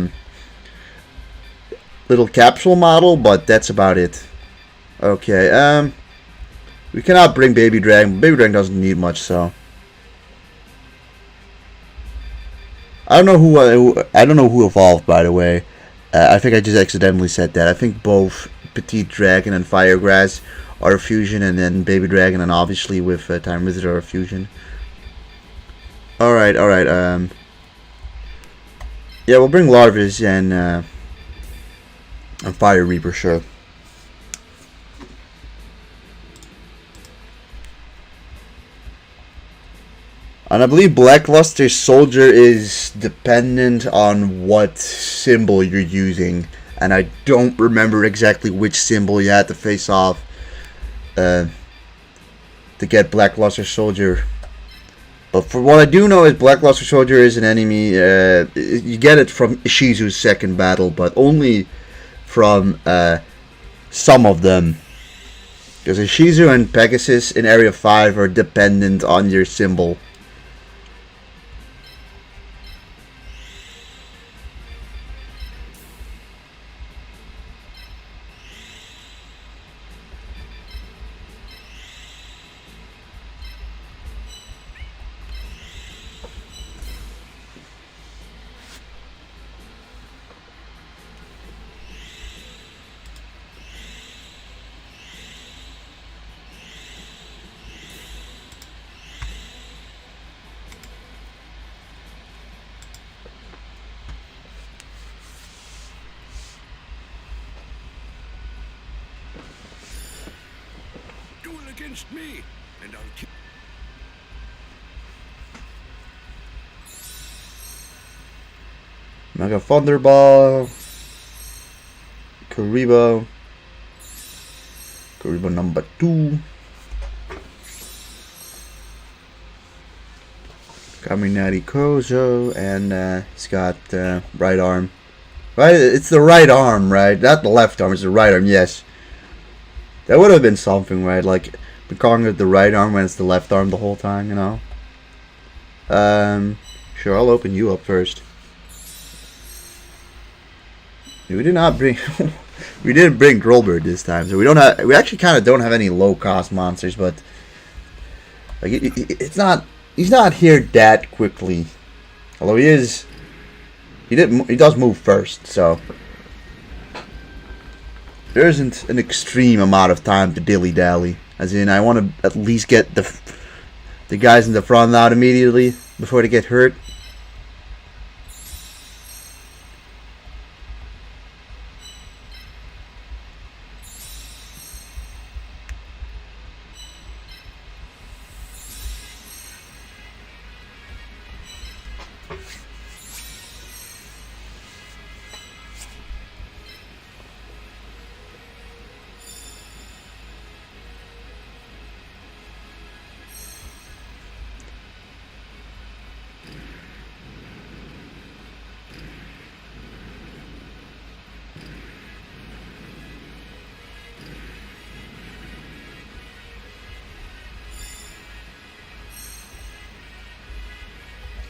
capsule model, but that's about it. Okay, we cannot bring Baby Dragon. Baby Dragon doesn't need much, so I don't know who evolved, by the way. I think I just accidentally said that. I think both Petite Dragon and Firegrass are a fusion, and then Baby Dragon, and obviously with Time Wizard are a fusion. Alright. Yeah, we'll bring Larvis and Fire Reaper, sure. And I believe Blackluster Soldier is dependent on what symbol you're using. And I don't remember exactly which symbol you had to face off to get Blackluster Soldier. But for what I do know is Blackluster Soldier is an enemy. You get it from Ishizu's second battle, but only from some of them. Because Ishizu and Pegasus in Area 5 are dependent on your symbol. Duel against me, and I'll kill. Mega Thunderball. Kuriboh. Kuriboh number 2. Kaminari Kozo, and he's got right arm. Right, it's the right arm, right? Not the left arm, it's the right arm, yes. That would have been something, right? Like, been calling it the right arm when it's the left arm the whole time, you know? Sure, I'll open you up first. We did not bring... we didn't bring Grolbert this time, so we don't have... We actually kind of don't have any low-cost monsters, but... Like, it's not... He's not here that quickly. Although he is... He does move first, so... There isn't an extreme amount of time to dilly-dally. As in, I want to at least get the guys in the front out immediately before they get hurt.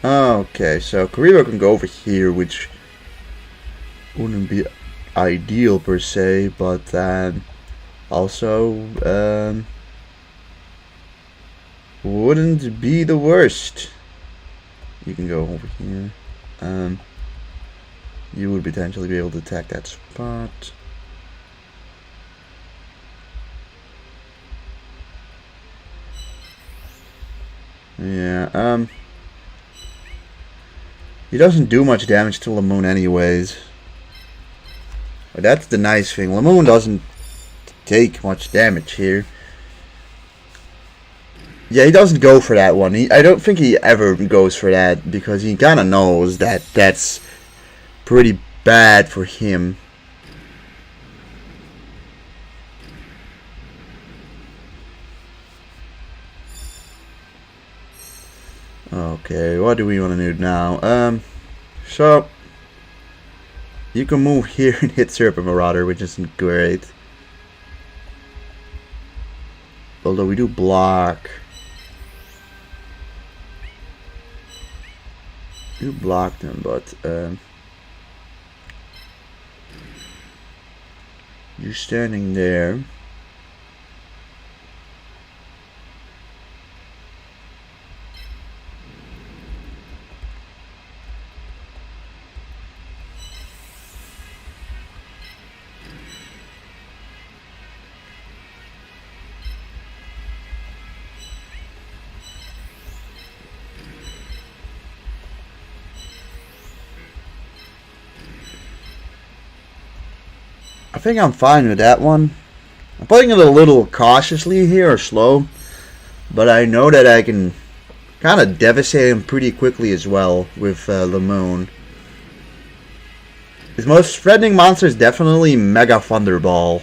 Okay, so Kuriboh can go over here, which wouldn't be ideal per se, but also wouldn't be the worst. You can go over here. You would potentially be able to attack that spot. Yeah, he doesn't do much damage to Lamoon anyways. But that's the nice thing. Lamoon doesn't take much damage here. Yeah, he doesn't go for that one. I don't think he ever goes for that because he kind of knows that that's pretty bad for him. Okay, what do we want to do now? So you can move here and hit Serpent Marauder, which isn't great. Although we do block. You blocked him, but you're standing there. I think I'm fine with that one. I'm playing it a little cautiously here, or slow, but I know that I can kind of devastate him pretty quickly as well with Lemon. His most threatening monster is definitely Mega Thunderball.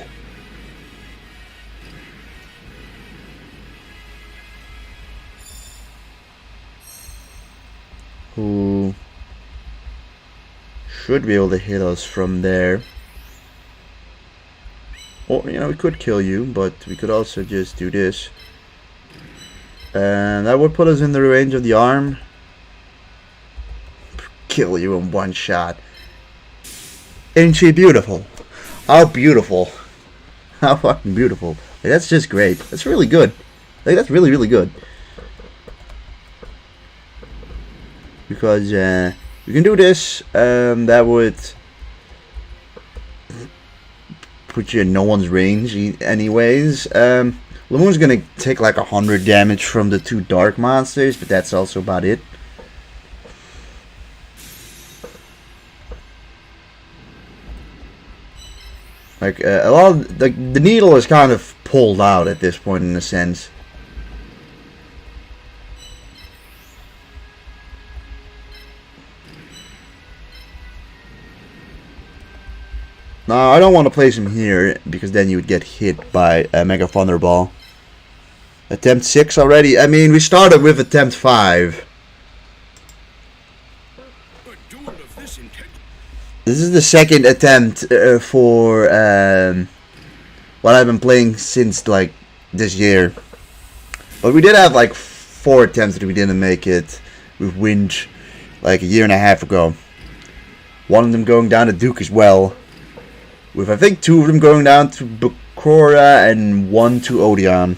Who should be able to hit us from there. Or, you know, we could kill you, but we could also just do this. And that would put us in the range of the arm. Kill you in one shot. Ain't she beautiful? How beautiful. How fucking beautiful. Like, that's just great. That's really good. Like, that's really, really good. Because, we can do this. That would put you in no one's range anyways. Lamoon's gonna take like 100 damage from the two dark monsters, but that's also about it. Like a lot of the needle is kind of pulled out at this point in a sense. Now I don't want to place him here because then you would get hit by a Mega Thunderball. Attempt 6 already. I mean, we started with attempt 5. This is the second attempt for what I've been playing since like this year. But we did have like 4 attempts that we didn't make it with Wind like a year and a half ago. One of them going down to Duke as well. With I think 2 of them going down to Bakura and 1 to Odeon.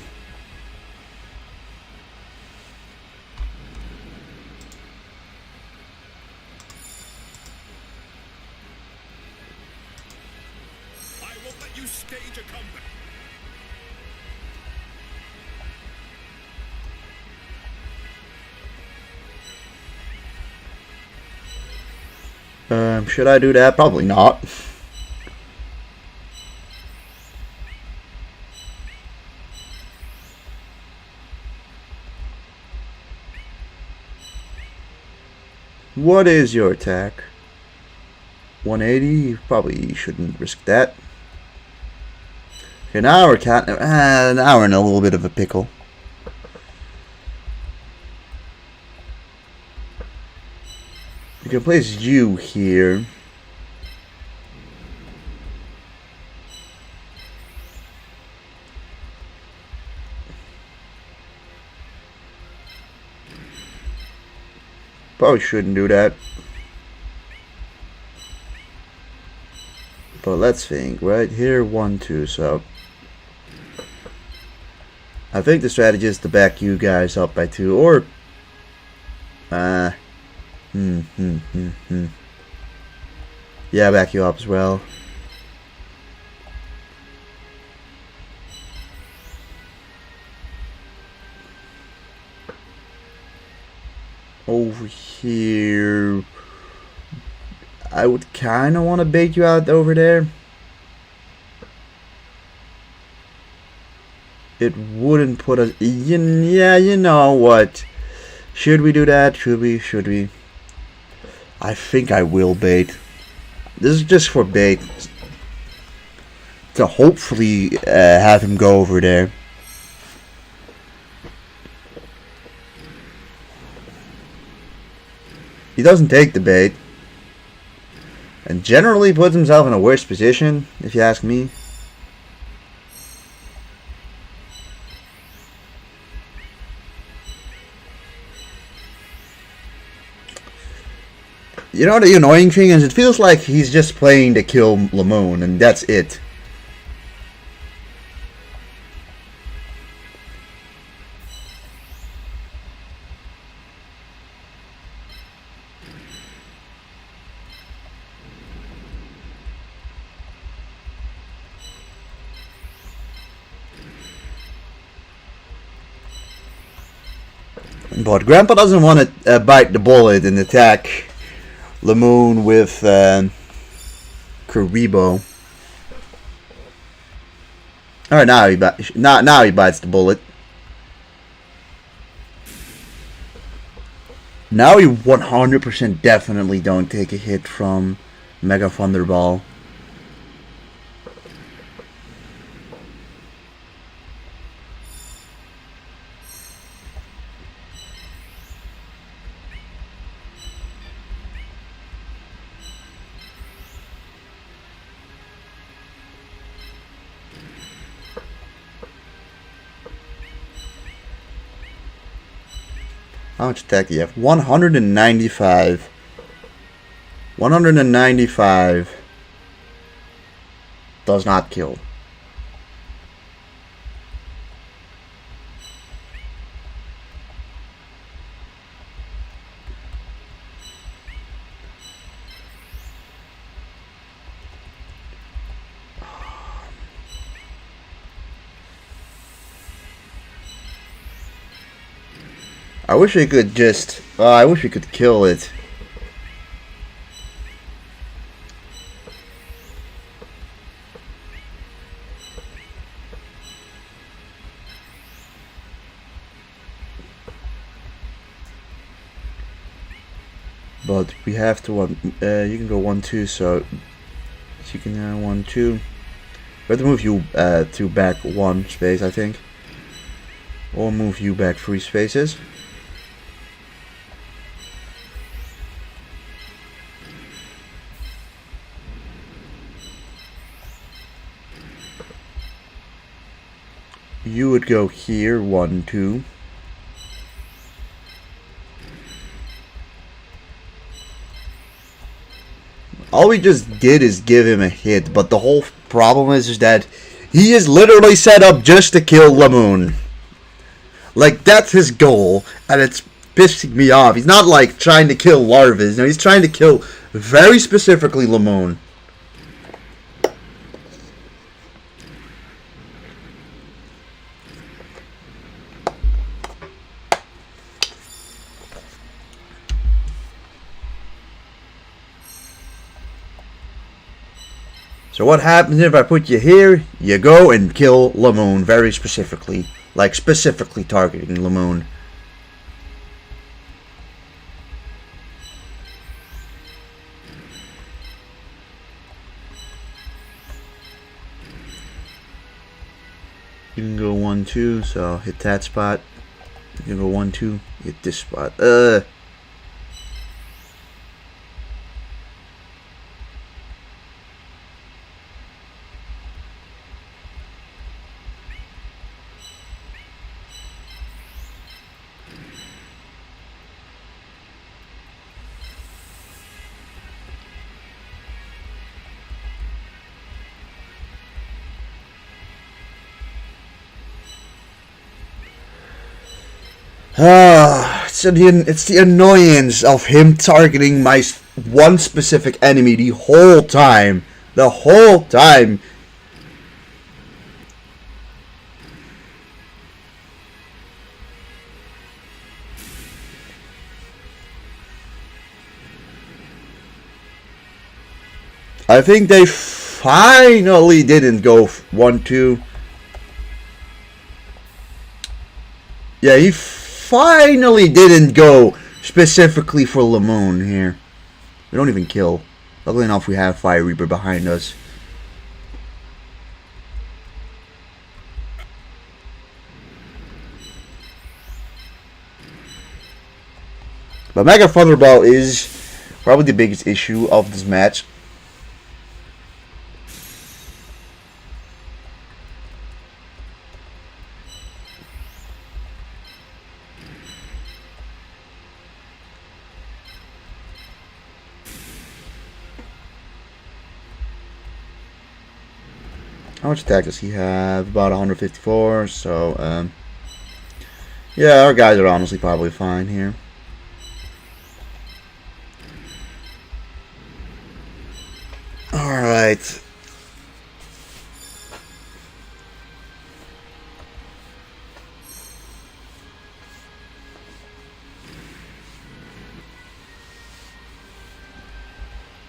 Should I do that? Probably not. What is your attack? 180? You probably shouldn't risk that. Okay, now we're now we're in a little bit of a pickle. You can place you here. Probably shouldn't do that. But let's think. Right here, 1, 2. So I think the strategy is to back you guys up by 2, or yeah, back you up as well. Over here, I would kind of want to bait you out over there. It wouldn't put us. Yeah, you know what? Should we do that? Should we? I think I will bait. This is just for bait. To hopefully have him go over there. He doesn't take the bait. And generally puts himself in a worse position, if you ask me. You know the annoying thing is, it feels like he's just playing to kill Lamone, and that's it. But Grandpa doesn't want to bite the bullet and attack Lamone with kuriboh. Alright, now he bites the bullet. Now we 100% definitely don't take a hit from Mega Thunderball. How much attack do you have? 195. 195 does not kill. I wish we could just... I wish we could kill it. But we have to you can go 1-2, so you can 1-2. We have to move you to back 1 space, I think. Or move you back 3 spaces. You would go here, 1-2. All we just did is give him a hit, but the whole problem is that he is literally set up just to kill Lamone. Like, that's his goal, and it's pissing me off. He's not like trying to kill Larvis, no, he's trying to kill very specifically Lamone. So what happens if I put you here? You go and kill Lamone very specifically. Like, specifically targeting Lamone. You can go 1-2, so I'll hit that spot. You can go 1-2, hit this spot. It's the annoyance of him targeting my one specific enemy the whole time. The whole time. I think they finally didn't go 1-2. Yeah, he finally didn't go specifically for Lamone here. We don't even kill. Luckily enough, we have Fire Reaper behind us. But Mega Thunderball is probably the biggest issue of this match. How much attack does he have? About 154. So, yeah, our guys are honestly probably fine here. Alright.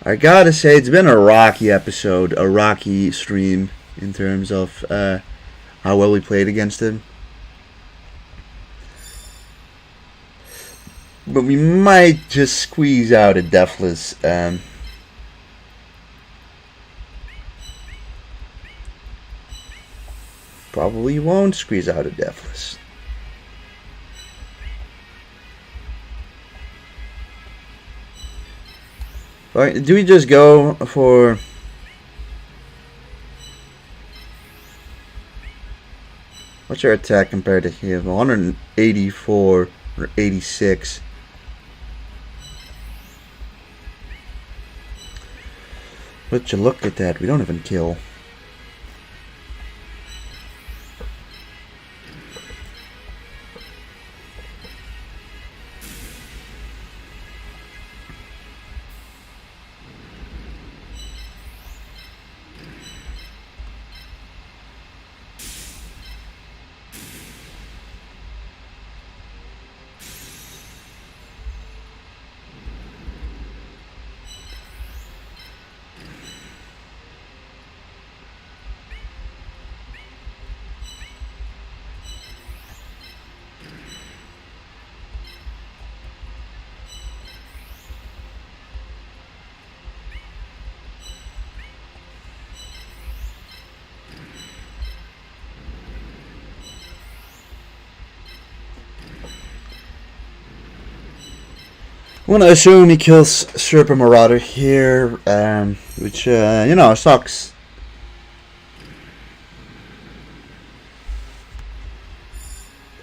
I gotta say, it's been a rocky episode, a rocky stream in terms of how well we played against him. But we might just squeeze out a Deathless. Probably won't squeeze out a Deathless. Alright, do we just go for... What's your attack compared to his? 184 or 86. But you look at that, we don't even kill. I'm gonna assume he kills Serpent Marauder here, which, you know, sucks.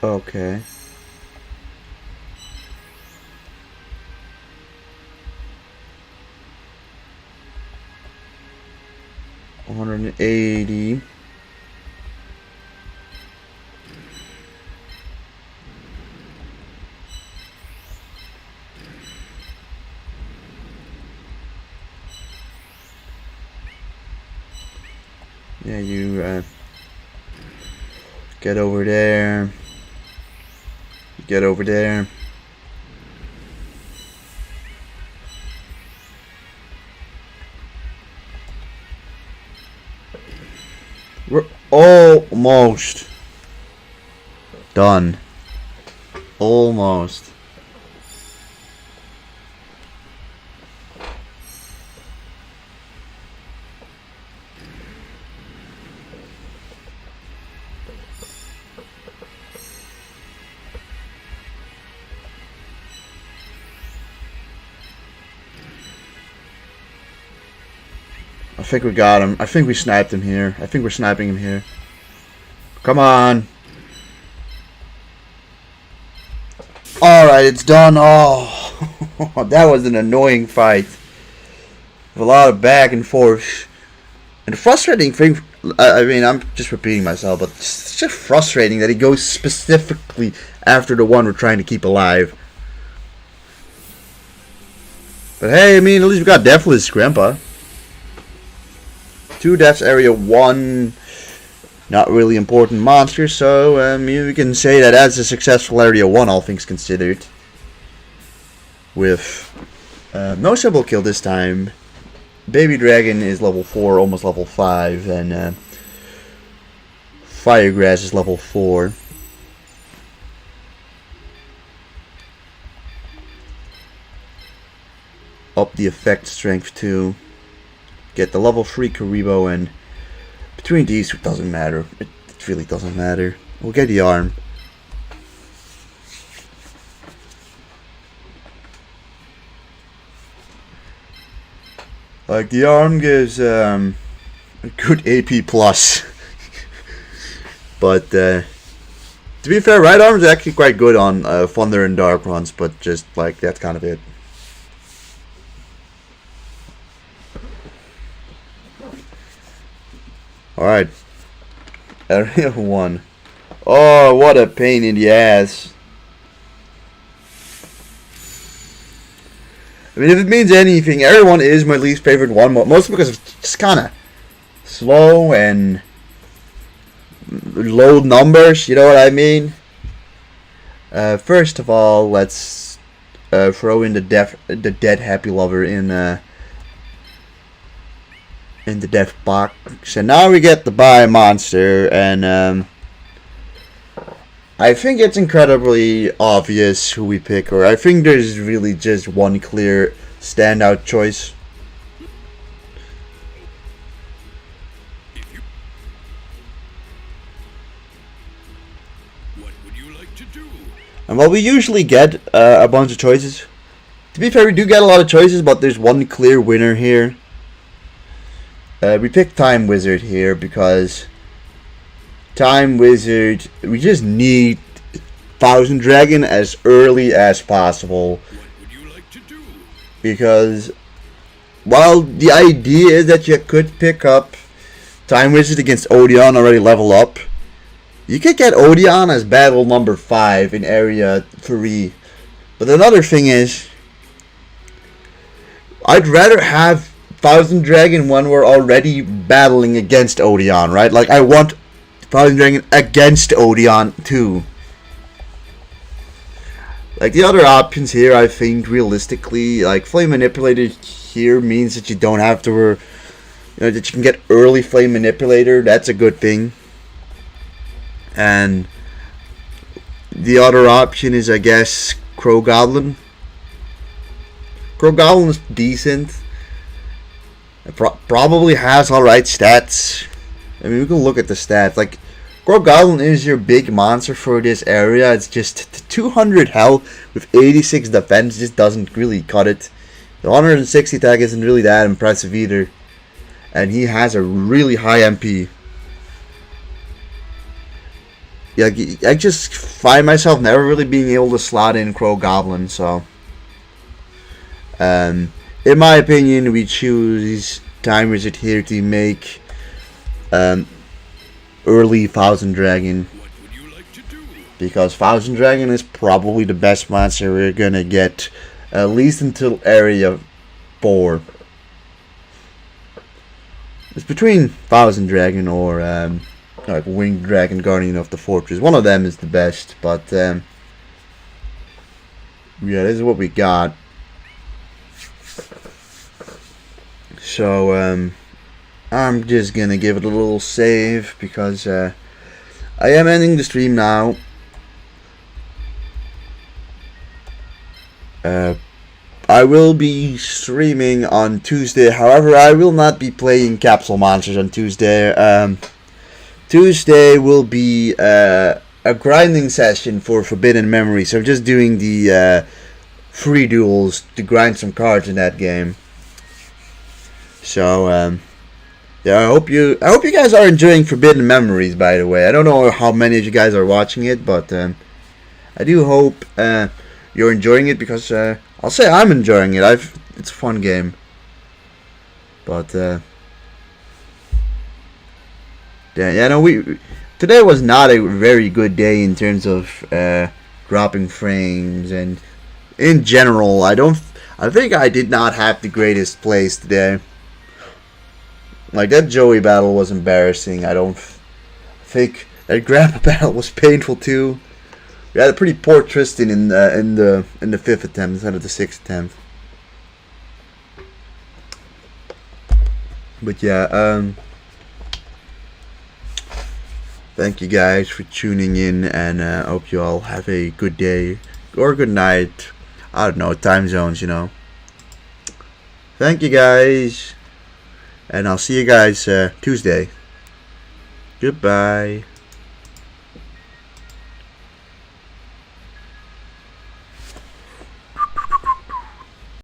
Okay. $180. Yeah, you get over there. You get over there. We're almost done. Almost. I think we got him. I think we sniped him here. I think we're sniping him here. Come on. Alright, it's done. Oh, that was an annoying fight. With a lot of back and forth. And the frustrating thing, I mean, I'm just repeating myself, but it's just frustrating that he goes specifically after the one we're trying to keep alive. But hey, I mean, at least we got Deathless Grandpa. 2 deaths, area 1. Not really important monster, so we can say that that's a successful area 1, all things considered. With no simple kill this time. Baby Dragon is level 4, almost level 5, and Firegrass is level 4. Up the effect strength too. Get the level 3 kuriboh, and between these it doesn't matter. It really doesn't matter. We'll get the arm. Like, the arm gives a good AP plus. But to be fair, right arm is actually quite good on Thunder and Dark runs, but just like that's kind of it. Alright. Area 1. Oh, what a pain in the ass. I mean, if it means anything, Area 1 is my least favorite one, mostly because it's just kind of slow and low numbers, you know what I mean? First of all, let's throw in the dead happy lover in the death box, and now we get the bi monster, and I think it's incredibly obvious who we pick, or I think there's really just one clear standout choice. What would you like to do? And while we usually get a bunch of choices, to be fair, we do get a lot of choices, but there's one clear winner here. We picked Time Wizard here because Time Wizard, we just need Thousand Dragon as early as possible. What would you like to do? Because while the idea is that you could pick up Time Wizard against Odeon already level up, you could get Odeon as battle number 5 in area 3. But another thing is, I'd rather have Thousand Dragon when we're already battling against Odeon, right? Like, I want Thousand Dragon against Odeon too. Like, the other options here, I think, realistically, like, Flame Manipulator here means that you don't have to, that you can get early Flame Manipulator. That's a good thing. And the other option is, I guess, Crow Goblin. Crow Goblin is decent. It probably has alright stats. I mean, we can look at the stats. Like, Crow Goblin is your big monster for this area. It's just 200 health with 86 defense. Just doesn't really cut it. The 160 attack isn't really that impressive either. And he has a really high MP. Yeah, I just find myself never really being able to slot in Crow Goblin, so in my opinion, we choose Time Wizard here to make early Thousand Dragon, What would you like to do? because Thousand Dragon is probably the best monster we're gonna get, at least until area 4. It's between Thousand Dragon or like Winged Dragon, Guardian of the Fortress. One of them is the best, but yeah, this is what we got. So I'm just gonna give it a little save because I am ending the stream now. I will be streaming on Tuesday. However, I will not be playing Capsule Monsters on Tuesday. Tuesday will be a grinding session for Forbidden Memory. So I'm just doing the free duels to grind some cards in that game. So yeah, I hope you guys are enjoying Forbidden Memories. By the way, I don't know how many of you guys are watching it, but I do hope you're enjoying it, because I'll say I'm enjoying it. It's a fun game, but yeah, no, today was not a very good day in terms of dropping frames, and in general, I think I did not have the greatest plays today. Like, that Joey battle was embarrassing. I don't think that Grandpa battle was painful too. We had a pretty poor Tristan in the 5th attempt instead of the 6th attempt. But yeah, thank you guys for tuning in, and hope you all have a good day or good night. I don't know, time zones, you know. Thank you guys, and I'll see you guys Tuesday. Goodbye.